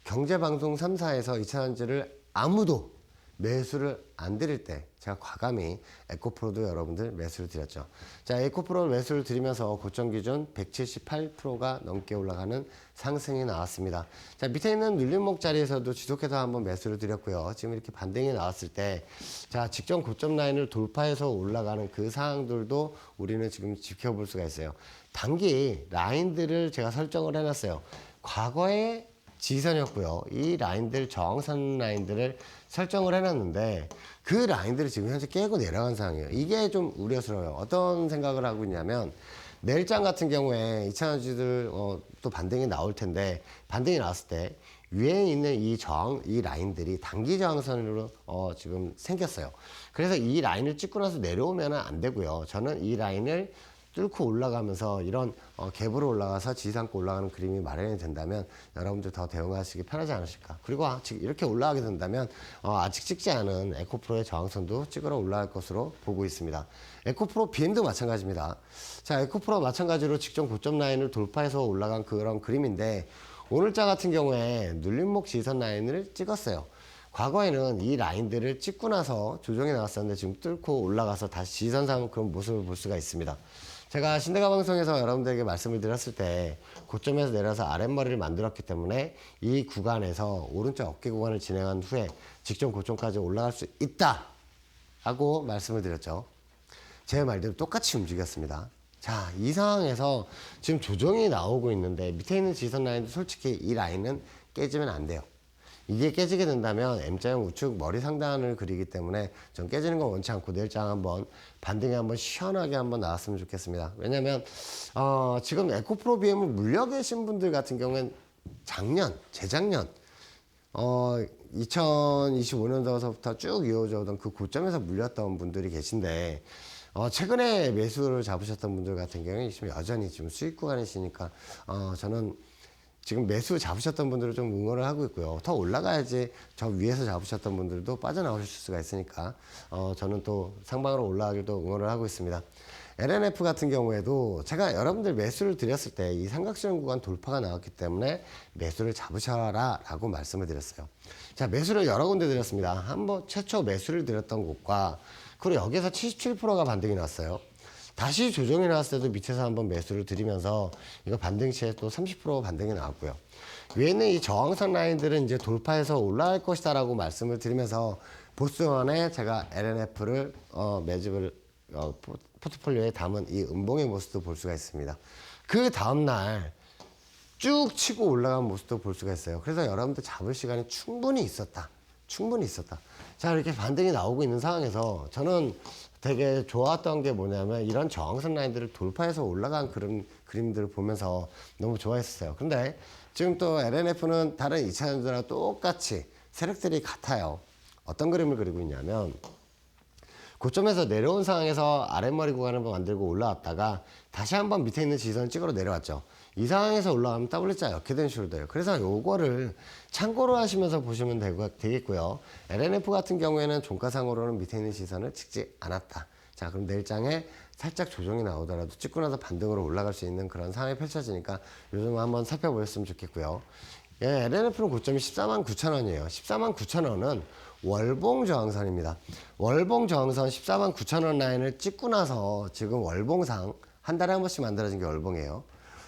경제방송 3사에서 2차전지를 아무도 매수를 안 드릴 때 제가 과감히 에코프로도 여러분들 매수를 드렸죠. 자, 에코프로 매수를 드리면서 고점 기준 178%가 넘게 올라가는 상승이 나왔습니다. 자, 밑에 있는 눌림목 자리에서도 지속해서 한번 매수를 드렸고요. 지금 이렇게 반등이 나왔을 때 자, 직전 고점 라인을 돌파해서 올라가는 그 상황들도 우리는 지금 지켜볼 수가 있어요. 단기 라인들을 제가 설정을 해놨어요. 과거에 지지선이었고요. 이 라인들 저항선 라인들을 설정을 해놨는데 그 라인들이 지금 현재 깨고 내려간 상황이에요. 이게 좀 우려스러워요. 어떤 생각을 하고 있냐면 내일장 같은 경우에 이차전지들 또 반등이 나올 텐데 반등이 나왔을 때 위에 있는 이 라인들이 단기 저항선으로 지금 생겼어요. 그래서 이 라인을 찍고 나서 내려오면 안 되고요. 저는 이 라인을 뚫고 올라가면서 이런 갭으로 올라가서 지지상고 올라가는 그림이 마련이 된다면 여러분들 더 대응하시기 편하지 않으실까. 그리고 지금 이렇게 올라가게 된다면 아직 찍지 않은 에코프로의 저항선도 찍으러 올라갈 것으로 보고 있습니다. 에코프로 BM도 마찬가지입니다. 자, 에코프로 마찬가지로 직전 고점 라인을 돌파해서 올라간 그런 그림인데 오늘자 같은 경우에 눌림목 지지선 라인을 찍었어요. 과거에는 이 라인들을 찍고 나서 조정이 나왔었는데 지금 뚫고 올라가서 다시 지지선 삼은 그런 모습을 볼 수가 있습니다. 제가 신대가 방송에서 여러분들에게 말씀을 드렸을 때 고점에서 내려서 아랫머리를 만들었기 때문에 이 구간에서 오른쪽 어깨 구간을 진행한 후에 직전 고점까지 올라갈 수 있다 라고 말씀을 드렸죠. 제 말대로 똑같이 움직였습니다. 자, 이 상황에서 지금 조정이 나오고 있는데 밑에 있는 지지선 라인도 솔직히 이 라인은 깨지면 안 돼요. 이게 깨지게 된다면 M자형 우측 머리 상단을 그리기 때문에 전 깨지는 건 원치 않고 내일장 한번 반등에 한번 시원하게 한번 나왔으면 좋겠습니다. 왜냐면 지금 에코프로 BM을 물려 계신 분들 같은 경우엔 재작년 2025년도서부터 쭉 이어져 오던 그 고점에서 물렸던 분들이 계신데 최근에 매수를 잡으셨던 분들 같은 경우에 지금 여전히 지금 수익 구간이시니까 저는 지금 매수 잡으셨던 분들을 좀 응원을 하고 있고요. 더 올라가야지 저 위에서 잡으셨던 분들도 빠져나오실 수가 있으니까 저는 또 상방으로 올라가기도 응원을 하고 있습니다. LNF 같은 경우에도 제가 여러분들 매수를 드렸을 때 이 삼각지점 구간 돌파가 나왔기 때문에 매수를 잡으셔라 라고 말씀을 드렸어요. 자, 매수를 여러 군데 드렸습니다. 한번 최초 매수를 드렸던 곳과 그리고 여기서 77%가 반등이 났어요. 다시 조정이 나왔을 때도 밑에서 한번 매수를 드리면서 이거 반등 시에 또 30% 반등이 나왔고요. 위에 있는 이 저항선 라인들은 이제 돌파해서 올라갈 것이다 라고 말씀을 드리면서 보스원에 제가 LNF를 매집을 포트폴리오에 담은 이 음봉의 모습도 볼 수가 있습니다. 그 다음날 쭉 치고 올라간 모습도 볼 수가 있어요. 그래서 여러분들 잡을 시간이 충분히 있었다. 자, 이렇게 반등이 나오고 있는 상황에서 저는 되게 좋았던 게 뭐냐면 이런 저항선 라인들을 돌파해서 올라간 그런 그림들을 보면서 너무 좋아했었어요. 근데 지금 또 LNF는 다른 2차전지랑 똑같이 세력들이 같아요. 어떤 그림을 그리고 있냐면 고점에서 내려온 상황에서 아랫머리 구간을 만들고 올라왔다가 다시 한번 밑에 있는 지지선을 찍으러 내려왔죠. 이 상황에서 올라가면 W자 역회된 숄더예요. 그래서 요거를 참고로 하시면서 보시면 되겠고요. LNF 같은 경우에는 종가상으로는 밑에 있는 지지선을 찍지 않았다. 자, 그럼 내일장에 살짝 조정이 나오더라도 찍고 나서 반등으로 올라갈 수 있는 그런 상황이 펼쳐지니까 요즘 한번 살펴보셨으면 좋겠고요. 예, LNF는 고점이 149,000원이에요. 149,000원은 월봉 저항선입니다. 월봉 저항선 149,000원 라인을 찍고 나서 지금 월봉상 한 달에 한 번씩 만들어진 게 월봉이에요.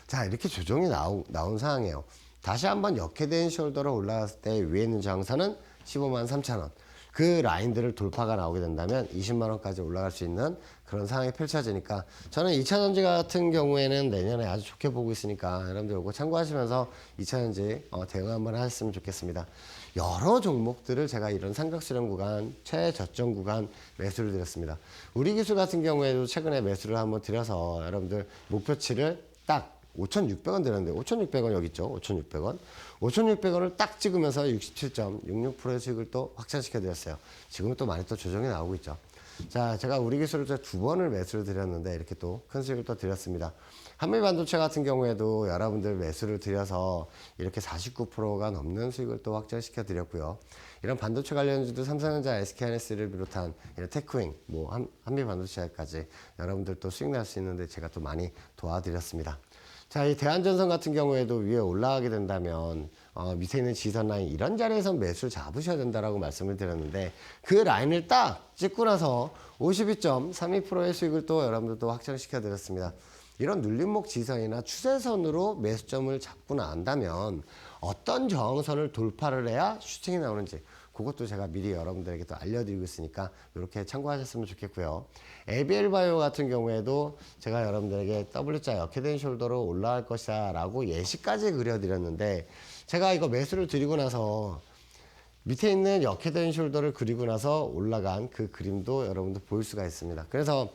자, 이렇게 조정이 나온 상황이에요. 다시 한번 역회된 숄더로 올라갔을 때 위에 있는 저항선은 153,000원. 그 라인들을 돌파가 나오게 된다면 20만원까지 올라갈 수 있는 그런 상황이 펼쳐지니까 저는 2차전지 같은 경우에는 내년에 아주 좋게 보고 있으니까 여러분들 이거 참고하시면서 2차전지 대응 한번 하셨으면 좋겠습니다. 여러 종목들을 제가 이런 삼각수렴 구간, 최저점 구간 매수를 드렸습니다. 우리 기술 같은 경우에도 최근에 매수를 한번 드려서 여러분들 목표치를 딱 5,600원 드렸는데 5,600원 여기 있죠. 5,600원. 5,600원을 딱 찍으면서 67.66%의 수익을 또 확산시켜 드렸어요. 지금은 또 많이 또 조정이 나오고 있죠. 자, 제가 우리 기술을 2번을 매수를 드렸는데 이렇게 또 큰 수익을 또 드렸습니다. 한미반도체 같은 경우에도 여러분들 매수를 드려서 이렇게 49%가 넘는 수익을 또 확정시켜 드렸고요. 이런 반도체 관련주도 삼성전자, SK하이닉스를 비롯한 이런 테크윙, 한미반도체까지 여러분들 또 수익 날 수 있는데 제가 또 많이 도와드렸습니다. 자, 이 대한전선 같은 경우에도 위에 올라가게 된다면 밑에 있는 지지선 라인 이런 자리에서 매수를 잡으셔야 된다라고 말씀을 드렸는데 그 라인을 딱 찍고 나서 52.32%의 수익을 또 여러분들도 확정시켜 드렸습니다. 이런 눌림목 지지선이나 추세선으로 매수점을 잡고 난다면 어떤 저항선을 돌파를 해야 슈팅이 나오는지 그것도 제가 미리 여러분들에게 또 알려드리고 있으니까 이렇게 참고하셨으면 좋겠고요. ABL바이오 같은 경우에도 제가 여러분들에게 W자 역회된 숄더로 올라갈 것이다 라고 예시까지 그려드렸는데 제가 이거 매수를 드리고 나서 밑에 있는 역헤드 숄더를 그리고 나서 올라간 그 그림도 여러분들 볼 수가 있습니다. 그래서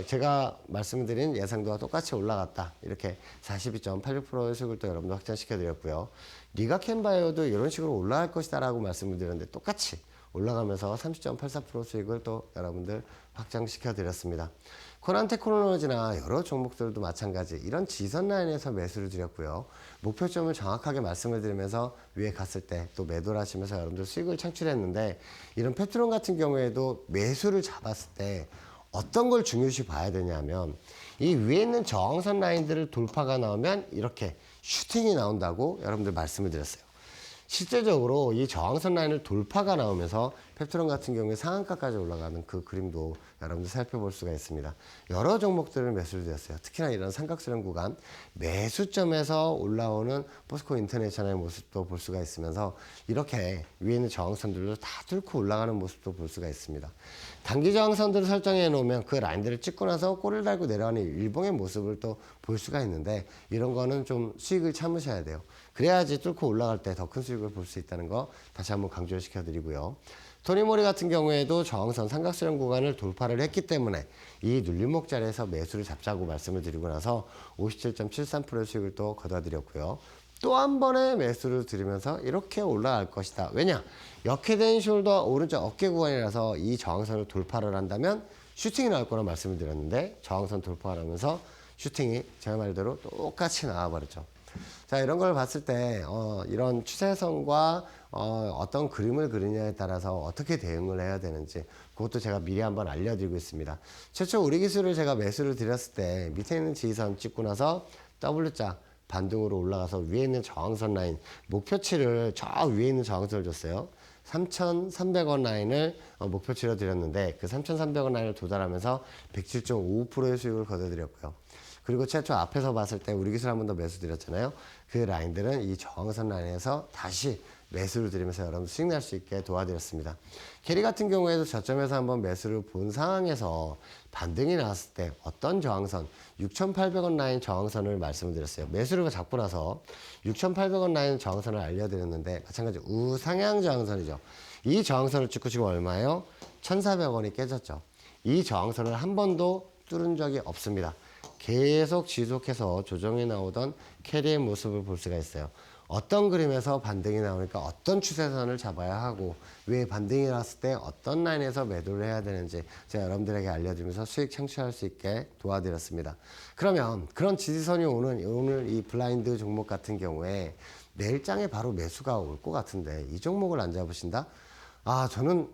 제가 말씀드린 예상도와 똑같이 올라갔다. 이렇게 42.86%의 수익을 또 여러분들 확정시켜 드렸고요. 리가캔바이오도 이런 식으로 올라갈 것이다 라고 말씀을 드렸는데 똑같이 올라가면서 30.84% 수익을 또 여러분들 확정시켜 드렸습니다. 코난 테크놀로지나 여러 종목들도 마찬가지 이런 지선 라인에서 매수를 드렸고요. 목표점을 정확하게 말씀을 드리면서 위에 갔을 때 또 매도를 하시면서 여러분들 수익을 창출했는데 이런 페트론 같은 경우에도 매수를 잡았을 때 어떤 걸 중요시 봐야 되냐면 이 위에 있는 저항선 라인들을 돌파가 나오면 이렇게 슈팅이 나온다고 여러분들 말씀을 드렸어요. 실제적으로 이 저항선 라인을 돌파가 나오면서 펩트론 같은 경우에 상한가까지 올라가는 그 그림도 여러분들 살펴볼 수가 있습니다. 여러 종목들을 매수를 드렸어요. 특히나 이런 삼각수렴 구간 매수점에서 올라오는 포스코 인터내셔널의 모습도 볼 수가 있으면서 이렇게 위에 있는 저항선들도 다 뚫고 올라가는 모습도 볼 수가 있습니다. 단기 저항선들을 설정해 놓으면 그 라인들을 찍고 나서 꼬리를 달고 내려가는 일봉의 모습을 또 볼 수가 있는데 이런 거는 좀 수익을 참으셔야 돼요. 그래야지 뚫고 올라갈 때 더 큰 수익을 볼 수 있다는 거 다시 한번 강조시켜 드리고요. 토니모리 같은 경우에도 저항선 삼각수렴 구간을 돌파를 했기 때문에 이 눌림목 자리에서 매수를 잡자고 말씀을 드리고 나서 57.73%의 수익을 또 거둬드렸고요. 또 한 번의 매수를 드리면서 이렇게 올라갈 것이다. 왜냐? 역헤드 숄더 오른쪽 어깨 구간이라서 이 저항선을 돌파를 한다면 슈팅이 나올 거라 말씀을 드렸는데 저항선 돌파를 하면서 슈팅이 제 말대로 똑같이 나와버렸죠. 자, 이런 걸 봤을 때 이런 추세선과 어떤 그림을 그리냐에 따라서 어떻게 대응을 해야 되는지 그것도 제가 미리 한번 알려드리고 있습니다. 최초 우리 기술을 제가 매수를 드렸을 때 밑에 있는 지지선 찍고 나서 W자 반등으로 올라가서 위에 있는 저항선 라인 목표치를 저 위에 있는 저항선을 줬어요. 3,300원 라인을 목표치로 드렸는데 그 3,300원 라인을 도달하면서 107.55%의 수익을 거둬드렸고요. 그리고 최초 앞에서 봤을 때 우리 기술 한 번 더 매수 드렸잖아요. 그 라인들은 이 저항선 라인에서 다시 매수를 드리면서 여러분 수익 날 수 있게 도와드렸습니다. 캐리 같은 경우에도 저점에서 한번 매수를 본 상황에서 반등이 나왔을 때 어떤 저항선 6,800원 라인 저항선을 말씀을 드렸어요. 매수를 잡고 나서 6,800원 라인 저항선을 알려드렸는데 마찬가지 우상향 저항선이죠. 이 저항선을 찍고 지금 얼마예요? 1,400원이 깨졌죠. 이 저항선을 한 번도 뚫은 적이 없습니다. 계속 지속해서 조정이 나오던 캐리의 모습을 볼 수가 있어요. 어떤 그림에서 반등이 나오니까 어떤 추세선을 잡아야 하고 왜 반등이 났을 때 어떤 라인에서 매도를 해야 되는지 제가 여러분들에게 알려드리면서 수익 창출할 수 있게 도와드렸습니다. 그러면 그런 지지선이 오늘 이 블라인드 종목 같은 경우에 내일장에 바로 매수가 올 것 같은데 이 종목을 안 잡으신다? 저는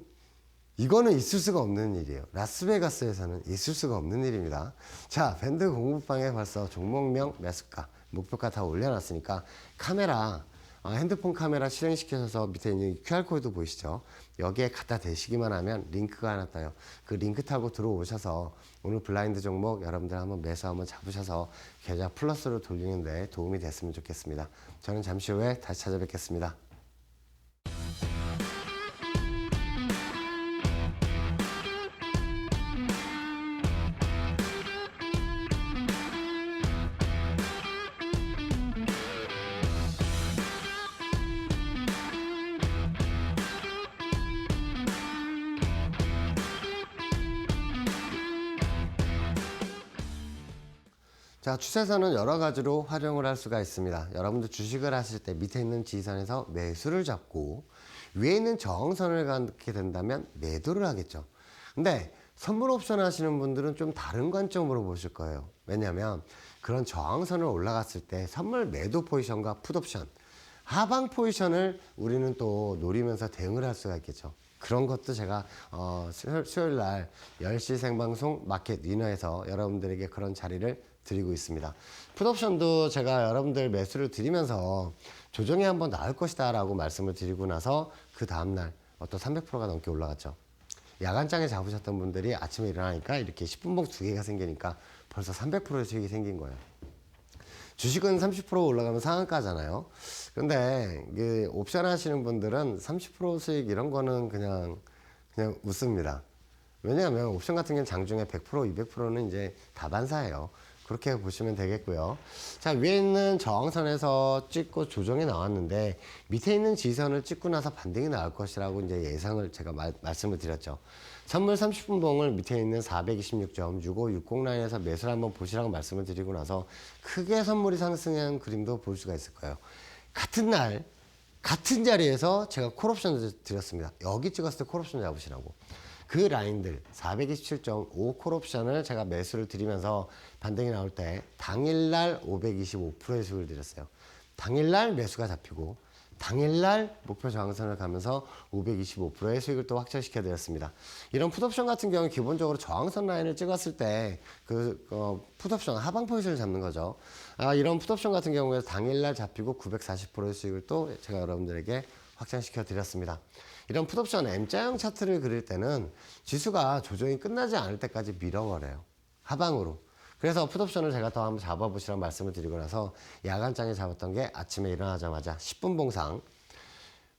이거는 있을 수가 없는 일이에요. 라스베가스에서는 있을 수가 없는 일입니다. 자, 밴드 공부방에 벌써 종목명, 매수가, 목표가 다 올려놨으니까 카메라, 핸드폰 카메라 실행시켜서 밑에 있는 QR코드 보이시죠? 여기에 갖다 대시기만 하면 링크가 하나 떠요. 그 링크 타고 들어오셔서 오늘 블라인드 종목 여러분들 한번 매수 한번 잡으셔서 계좌 플러스로 돌리는 데 도움이 됐으면 좋겠습니다. 저는 잠시 후에 다시 찾아뵙겠습니다. 자, 추세선은 여러 가지로 활용을 할 수가 있습니다. 여러분들 주식을 하실 때 밑에 있는 지지선에서 매수를 잡고 위에 있는 저항선을 갖게 된다면 매도를 하겠죠. 근데 선물 옵션 하시는 분들은 좀 다른 관점으로 보실 거예요. 왜냐하면 그런 저항선을 올라갔을 때 선물 매도 포지션과 풋 옵션, 하방 포지션을 우리는 또 노리면서 대응을 할 수가 있겠죠. 그런 것도 제가 수요일 날 10시 생방송 마켓 위너에서 여러분들에게 그런 자리를 드리고 있습니다. 풋옵션도 제가 여러분들 매수를 드리면서 조정이 한번 나올 것이다 라고 말씀을 드리고 나서 그 다음날 또 300%가 넘게 올라갔죠. 야간장에 잡으셨던 분들이 아침에 일어나니까 이렇게 10분봉 2개가 생기니까 벌써 300%의 수익이 생긴 거예요. 주식은 30% 올라가면 상한가잖아요. 근데 이게 옵션 하시는 분들은 30% 수익 이런 거는 그냥 웃습니다. 왜냐하면 옵션 같은 경우는 장중에 100%, 200%는 이제 다반사예요. 그렇게 보시면 되겠고요. 자, 위에 있는 저항선에서 찍고 조정이 나왔는데 밑에 있는 지선을 찍고 나서 반등이 나올 것이라고 이제 예상을 제가 말씀을 드렸죠. 선물 30분 봉을 밑에 있는 426.6560 라인에서 매수를 한번 보시라고 말씀을 드리고 나서 크게 선물이 상승한 그림도 볼 수가 있을 거예요. 같은 날 같은 자리에서 제가 콜옵션을 드렸습니다. 여기 찍었을 때 콜옵션 잡으시라고. 그 라인들 427.5 콜옵션을 제가 매수를 드리면서 반등이 나올 때 당일날 525%의 수익을 드렸어요. 당일날 매수가 잡히고 당일날 목표 저항선을 가면서 525%의 수익을 또 확정시켜 드렸습니다. 이런 풋옵션 같은 경우는 기본적으로 저항선 라인을 찍었을 때 풋옵션 하방 포지션을 잡는 거죠. 이런 풋옵션 같은 경우에 당일날 잡히고 940%의 수익을 또 제가 여러분들에게 확정시켜 드렸습니다. 이런 풋옵션 M자형 차트를 그릴 때는 지수가 조정이 끝나지 않을 때까지 밀어버려요. 하방으로. 그래서 풋옵션을 제가 더 한번 잡아보시라고 말씀을 드리고 나서 야간장에 잡았던 게 아침에 일어나자마자 10분 봉상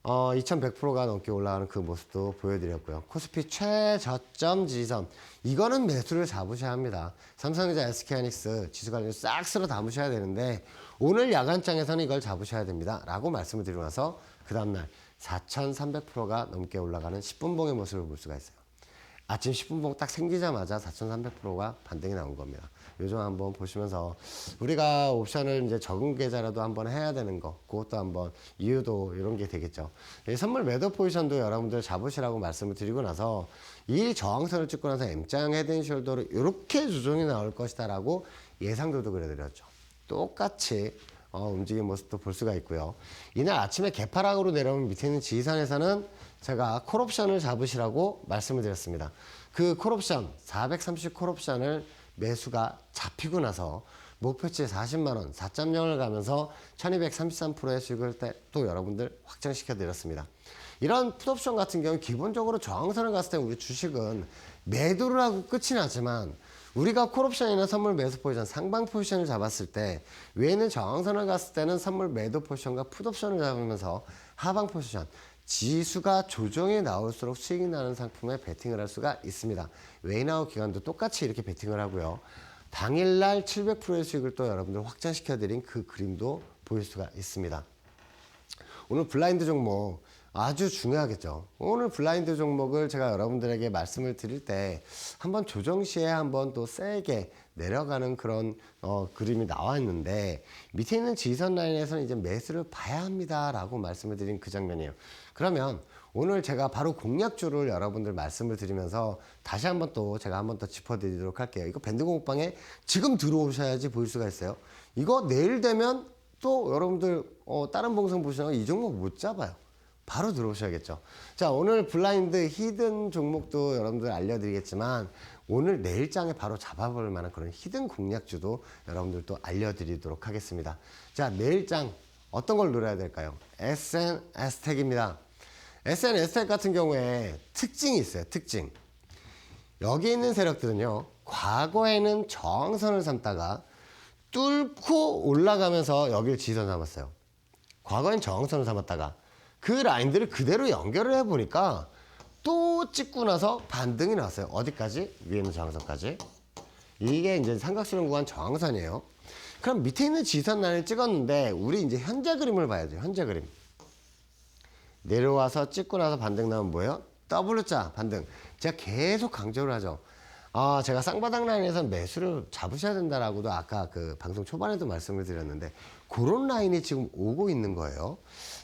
2100%가 넘게 올라가는 그 모습도 보여드렸고요. 코스피 최저점 지선 이거는 매수를 잡으셔야 합니다. 삼성전자, SK하이닉스 지수가 싹 쓸어 담으셔야 되는데 오늘 야간장에서는 이걸 잡으셔야 됩니다. 라고 말씀을 드리고 나서 그 다음날 4300%가 넘게 올라가는 10분 봉의 모습을 볼 수가 있어요. 아침 10분 봉 딱 생기자마자 4300%가 반등이 나온 겁니다. 요즘 한번 보시면서 우리가 옵션을 이제 적은 계좌라도 한번 해야 되는 거, 그것도 한번 이유도 이런 게 되겠죠. 이 선물 매도 포지션도 여러분들 잡으시라고 말씀을 드리고 나서 이 저항선을 찍고 나서 M자형 헤드앤숄더로 이렇게 조정이 나올 것이다라고 예상도도 그려드렸죠. 똑같이 움직이는 모습도 볼 수가 있고요. 이날 아침에 개파락으로 내려오면 밑에 있는 지지선에서는 제가 콜옵션을 잡으시라고 말씀을 드렸습니다. 그 콜옵션 430 콜옵션을 매수가 잡히고 나서 목표치 40만원 4.0을 가면서 1233%의 수익을 또 여러분들 확정시켜 드렸습니다. 이런 풋옵션 같은 경우는 기본적으로 저항선을 갔을 때 우리 주식은 매도를 하고 끝이 나지만 우리가 콜옵션이나 선물 매수 포지션, 상방 포지션을 잡았을 때 외에는 저항선을 갔을 때는 선물 매도 포지션과 풋옵션을 잡으면서 하방 포지션, 지수가 조정이 나올수록 수익이 나는 상품에 베팅을 할 수가 있습니다. 웨이나우 기간도 똑같이 이렇게 베팅을 하고요. 당일날 700%의 수익을 또 여러분들 확장시켜드린 그 그림도 보일 수가 있습니다. 오늘 블라인드 종목 아주 중요하겠죠. 오늘 블라인드 종목을 제가 여러분들에게 말씀을 드릴 때 한번 조정 시에 한번 또 세게 내려가는 그런 그림이 나와 있는데 밑에 있는 지지선 라인에서는 이제 매수를 봐야 합니다 라고 말씀을 드린 그 장면이에요. 그러면 오늘 제가 바로 공략주를 여러분들 말씀을 드리면서 다시 한번 또 제가 한번 더 짚어드리도록 할게요. 이거 밴드 공부방에 지금 들어오셔야지 보일 수가 있어요. 이거 내일 되면 또 여러분들 다른 방송 보시면 이 종목 못 잡아요. 바로 들어오셔야겠죠. 자, 오늘 블라인드 히든 종목도 여러분들 알려드리겠지만 오늘 내일장에 바로 잡아볼 만한 그런 히든 공략주도 여러분들 또 알려드리도록 하겠습니다. 자, 내일장 어떤 걸 노려야 될까요? SNS택입니다. SNS택 같은 경우에 특징이 있어요. 특징. 여기 있는 세력들은요. 과거에는 저항선을 삼다가 뚫고 올라가면서 여기를 지지선 삼았어요. 과거엔 저항선을 삼았다가 그 라인들을 그대로 연결을 해보니까 또 찍고 나서 반등이 나왔어요. 어디까지? 위에 있는 저항선까지. 이게 이제 삼각수렴 구간 저항선이에요. 그럼 밑에 있는 지지선 라인을 찍었는데 우리 이제 현재 그림을 봐야죠. 현재 그림. 내려와서 찍고 나서 반등 나오면 뭐예요? W자 반등. 제가 계속 강조를 하죠. 제가 쌍바닥 라인에서 매수를 잡으셔야 된다라고도 아까 그 방송 초반에도 말씀을 드렸는데 그런 라인이 지금 오고 있는 거예요.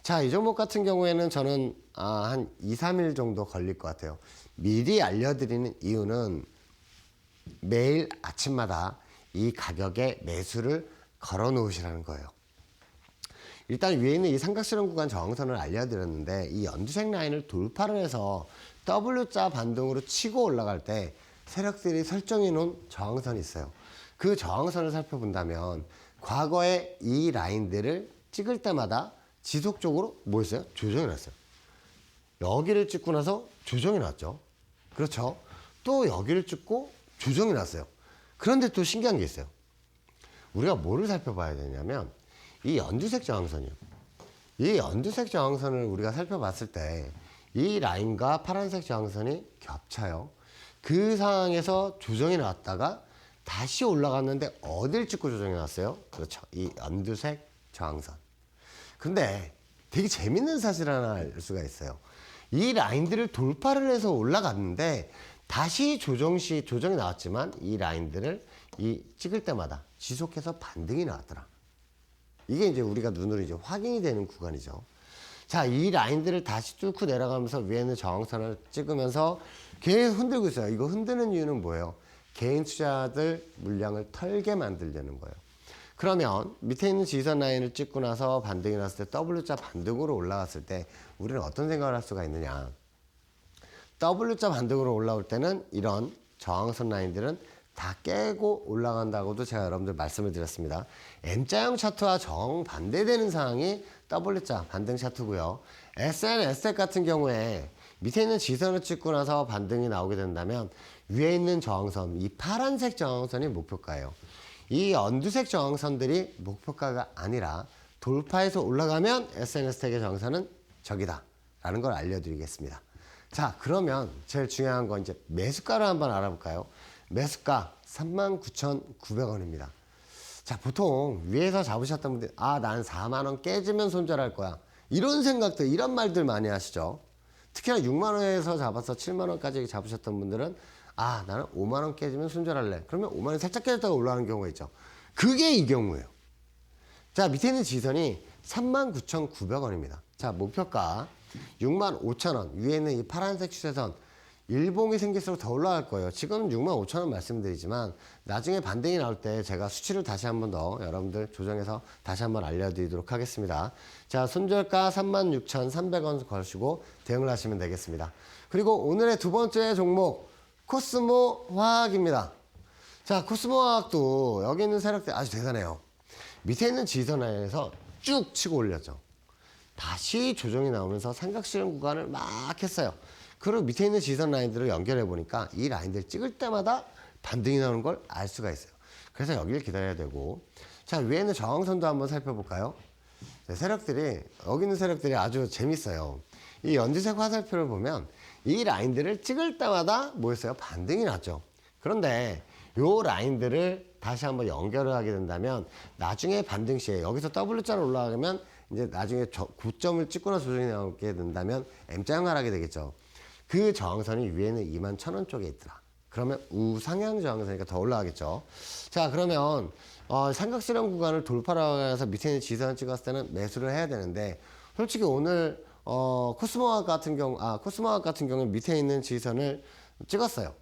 자, 이 종목 같은 경우에는 저는 한 2, 3일 정도 걸릴 것 같아요. 미리 알려드리는 이유는 매일 아침마다 이 가격에 매수를 걸어 놓으시라는 거예요. 일단 위에 있는 이 삼각수렴 구간 저항선을 알려드렸는데 이 연두색 라인을 돌파를 해서 W자 반등으로 치고 올라갈 때 세력들이 설정해 놓은 저항선이 있어요. 그 저항선을 살펴본다면 과거에 이 라인들을 찍을 때마다 지속적으로 뭐 했어요? 조정이 났어요. 여기를 찍고 나서 조정이 났죠. 그렇죠. 또 여기를 찍고 조정이 났어요. 그런데 또 신기한 게 있어요. 우리가 뭐를 살펴봐야 되냐면 이 연두색 저항선이요. 이 연두색 저항선을 우리가 살펴봤을 때 이 라인과 파란색 저항선이 겹쳐요. 그 상황에서 조정이 나왔다가 다시 올라갔는데 어딜 찍고 조정이 나왔어요? 그렇죠. 이 연두색 저항선. 근데 되게 재밌는 사실 하나 알 수가 있어요. 이 라인들을 돌파를 해서 올라갔는데 다시 조정이 나왔지만 이 라인들을 찍을 때마다 지속해서 반등이 나왔더라. 이게 이제 우리가 눈으로 이제 확인이 되는 구간이죠. 자, 이 라인들을 다시 뚫고 내려가면서 위에는 저항선을 찍으면서 계속 흔들고 있어요. 이거 흔드는 이유는 뭐예요? 개인 투자자들 물량을 털게 만들려는 거예요. 그러면 밑에 있는 지지선 라인을 찍고 나서 반등이 났을 때 W자 반등으로 올라갔을 때 우리는 어떤 생각을 할 수가 있느냐. W자 반등으로 올라올 때는 이런 저항선 라인들은 다 깨고 올라간다고도 제가 여러분들 말씀을 드렸습니다. M자형 차트와 정반대되는 상황이 W자 반등 차트고요. SNSX 같은 경우에 밑에 있는 지선을 찍고 나서 반등이 나오게 된다면 위에 있는 저항선, 이 파란색 저항선이 목표가예요. 이 연두색 저항선들이 목표가가 아니라 돌파해서 올라가면 SNSX의 저항선은 저기다 라는 걸 알려드리겠습니다. 자, 그러면 제일 중요한 건 이제 매수가를 한번 알아볼까요? 매수가 39,900원입니다. 자, 보통 위에서 잡으셨던 분들, 난 4만 원 깨지면 손절할 거야. 이런 생각들, 이런 말들 많이 하시죠. 특히나 6만 원에서 잡아서 7만 원까지 잡으셨던 분들은 나는 5만 원 깨지면 손절할래. 그러면 5만 원 살짝 깨졌다가 올라가는 경우가 있죠. 그게 이 경우예요. 자, 밑에 있는 지선이 39,900원입니다. 자, 목표가 65,000원. 위에 있는 이 파란색 추세선 일봉이 생길수록 더 올라갈 거예요. 지금 65,000원 말씀드리지만 나중에 반등이 나올 때 제가 수치를 다시 한번 더 여러분들 조정해서 다시 한번 알려드리도록 하겠습니다. 자, 손절가 36,300원 걸시고 대응을 하시면 되겠습니다. 그리고 오늘의 두 번째 종목 코스모 화학입니다. 자, 코스모 화학도 여기 있는 세력들 아주 대단해요. 밑에 있는 지지선 라인에서 쭉 치고 올렸죠. 다시 조정이 나오면서 삼각실현 구간을 막 했어요. 그리고 밑에 있는 지지선 라인들을 연결해 보니까 이 라인들 찍을 때마다 반등이 나오는 걸 알 수가 있어요. 그래서 여기를 기다려야 되고, 자, 위에 있는 저항선도 한번 살펴볼까요? 네, 세력들이 여기 있는 세력들이 아주 재밌어요. 이 연두색 화살표를 보면 이 라인들을 찍을 때마다 뭐였어요? 반등이 났죠. 그런데 요 라인들을 다시 한번 연결을 하게 된다면 나중에 반등 시에 여기서 W자로 올라가면 이제 나중에 고점을 찍거나 조정이 나오게 된다면 M자형 하락이 되겠죠. 그 저항선이 위에는 21,000원 쪽에 있더라. 그러면 우상향 저항선이니까 더 올라가겠죠. 자, 그러면 삼각실현 구간을 돌파하고 해서 밑에 있는 지선을 찍었을 때는 매수를 해야 되는데 솔직히 오늘 코스모학 같은 경우는 밑에 있는 지선을 찍었어요.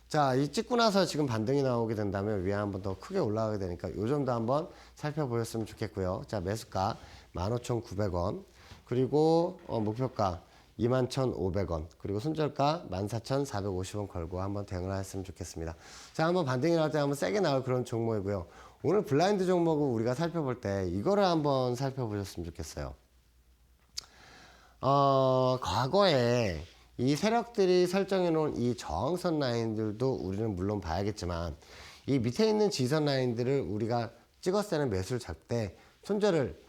자, 이 찍고 나서 지금 반등이 나오게 된다면 위에 한번 더 크게 올라가게 되니까 요 점도 한번 살펴보셨으면 좋겠고요. 자, 매수가 15,900원, 그리고 목표가 21,500원, 그리고 손절가 14,450원 걸고 한번 대응을 하셨으면 좋겠습니다. 자, 한번 반등이 나올 때 한번 세게 나올 그런 종목이고요. 오늘 블라인드 종목을 우리가 살펴볼 때 이거를 한번 살펴보셨으면 좋겠어요. 과거에 이 세력들이 설정해 놓은 이 저항선 라인들도 우리는 물론 봐야겠지만 이 밑에 있는 지선 라인들을 우리가 찍었을 때는 매수를 잡을 때 손절을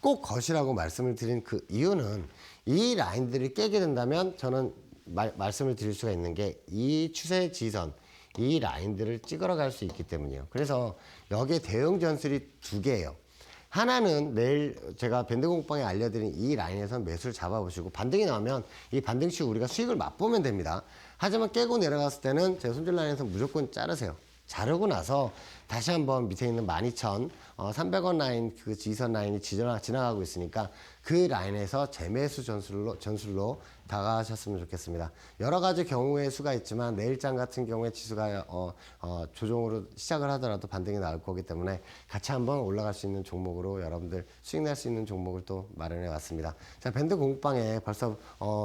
꼭 거시라고 말씀을 드린 그 이유는 이 라인들을 깨게 된다면 저는 말씀을 드릴 수가 있는 게 이 추세 지선, 이 라인들을 찍으러 갈 수 있기 때문이에요. 그래서 여기에 대응 전술이 두 개예요. 하나는 내일 제가 밴드공방에 알려드린 이 라인에서 매수를 잡아보시고 반등이 나오면 이 반등 시 우리가 수익을 맛보면 됩니다. 하지만 깨고 내려갔을 때는 제 손절 라인에서 무조건 자르세요. 자르고 나서 다시 한번 밑에 있는 12,300원 라인 그 지선 라인이 지나가고 있으니까 그 라인에서 재매수 전술로 다가가셨으면 좋겠습니다. 여러 가지 경우의 수가 있지만 내일장 같은 경우에 지수가 조정으로 시작을 하더라도 반등이 나올 거기 때문에 같이 한번 올라갈 수 있는 종목으로 여러분들 수익 낼 수 있는 종목을 또 마련해 왔습니다. 자, 밴드 공방에 벌써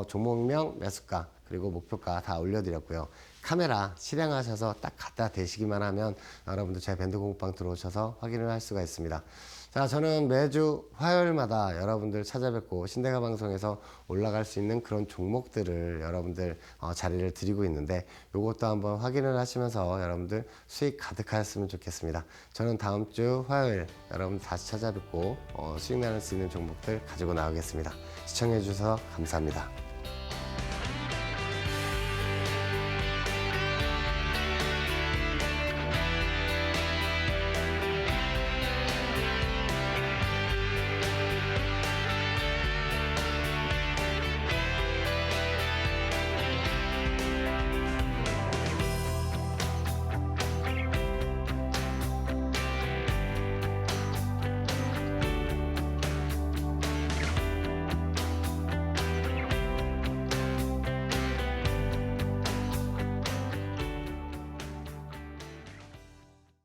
종목명, 매수가 그리고 목표가 다 올려드렸고요. 카메라 실행하셔서 딱 갖다 대시기만 하면 여러분들 제 밴드 공방 들어오셔서 확인을 할 수가 있습니다. 자, 저는 매주 화요일마다 여러분들 찾아뵙고 신대가 방송에서 올라갈 수 있는 그런 종목들을 여러분들 자리를 드리고 있는데 요것도 한번 확인을 하시면서 여러분들 수익 가득하셨으면 좋겠습니다. 저는 다음 주 화요일 여러분들 다시 찾아뵙고 수익 나는 수 있는 종목들 가지고 나오겠습니다. 시청해 주셔서 감사합니다.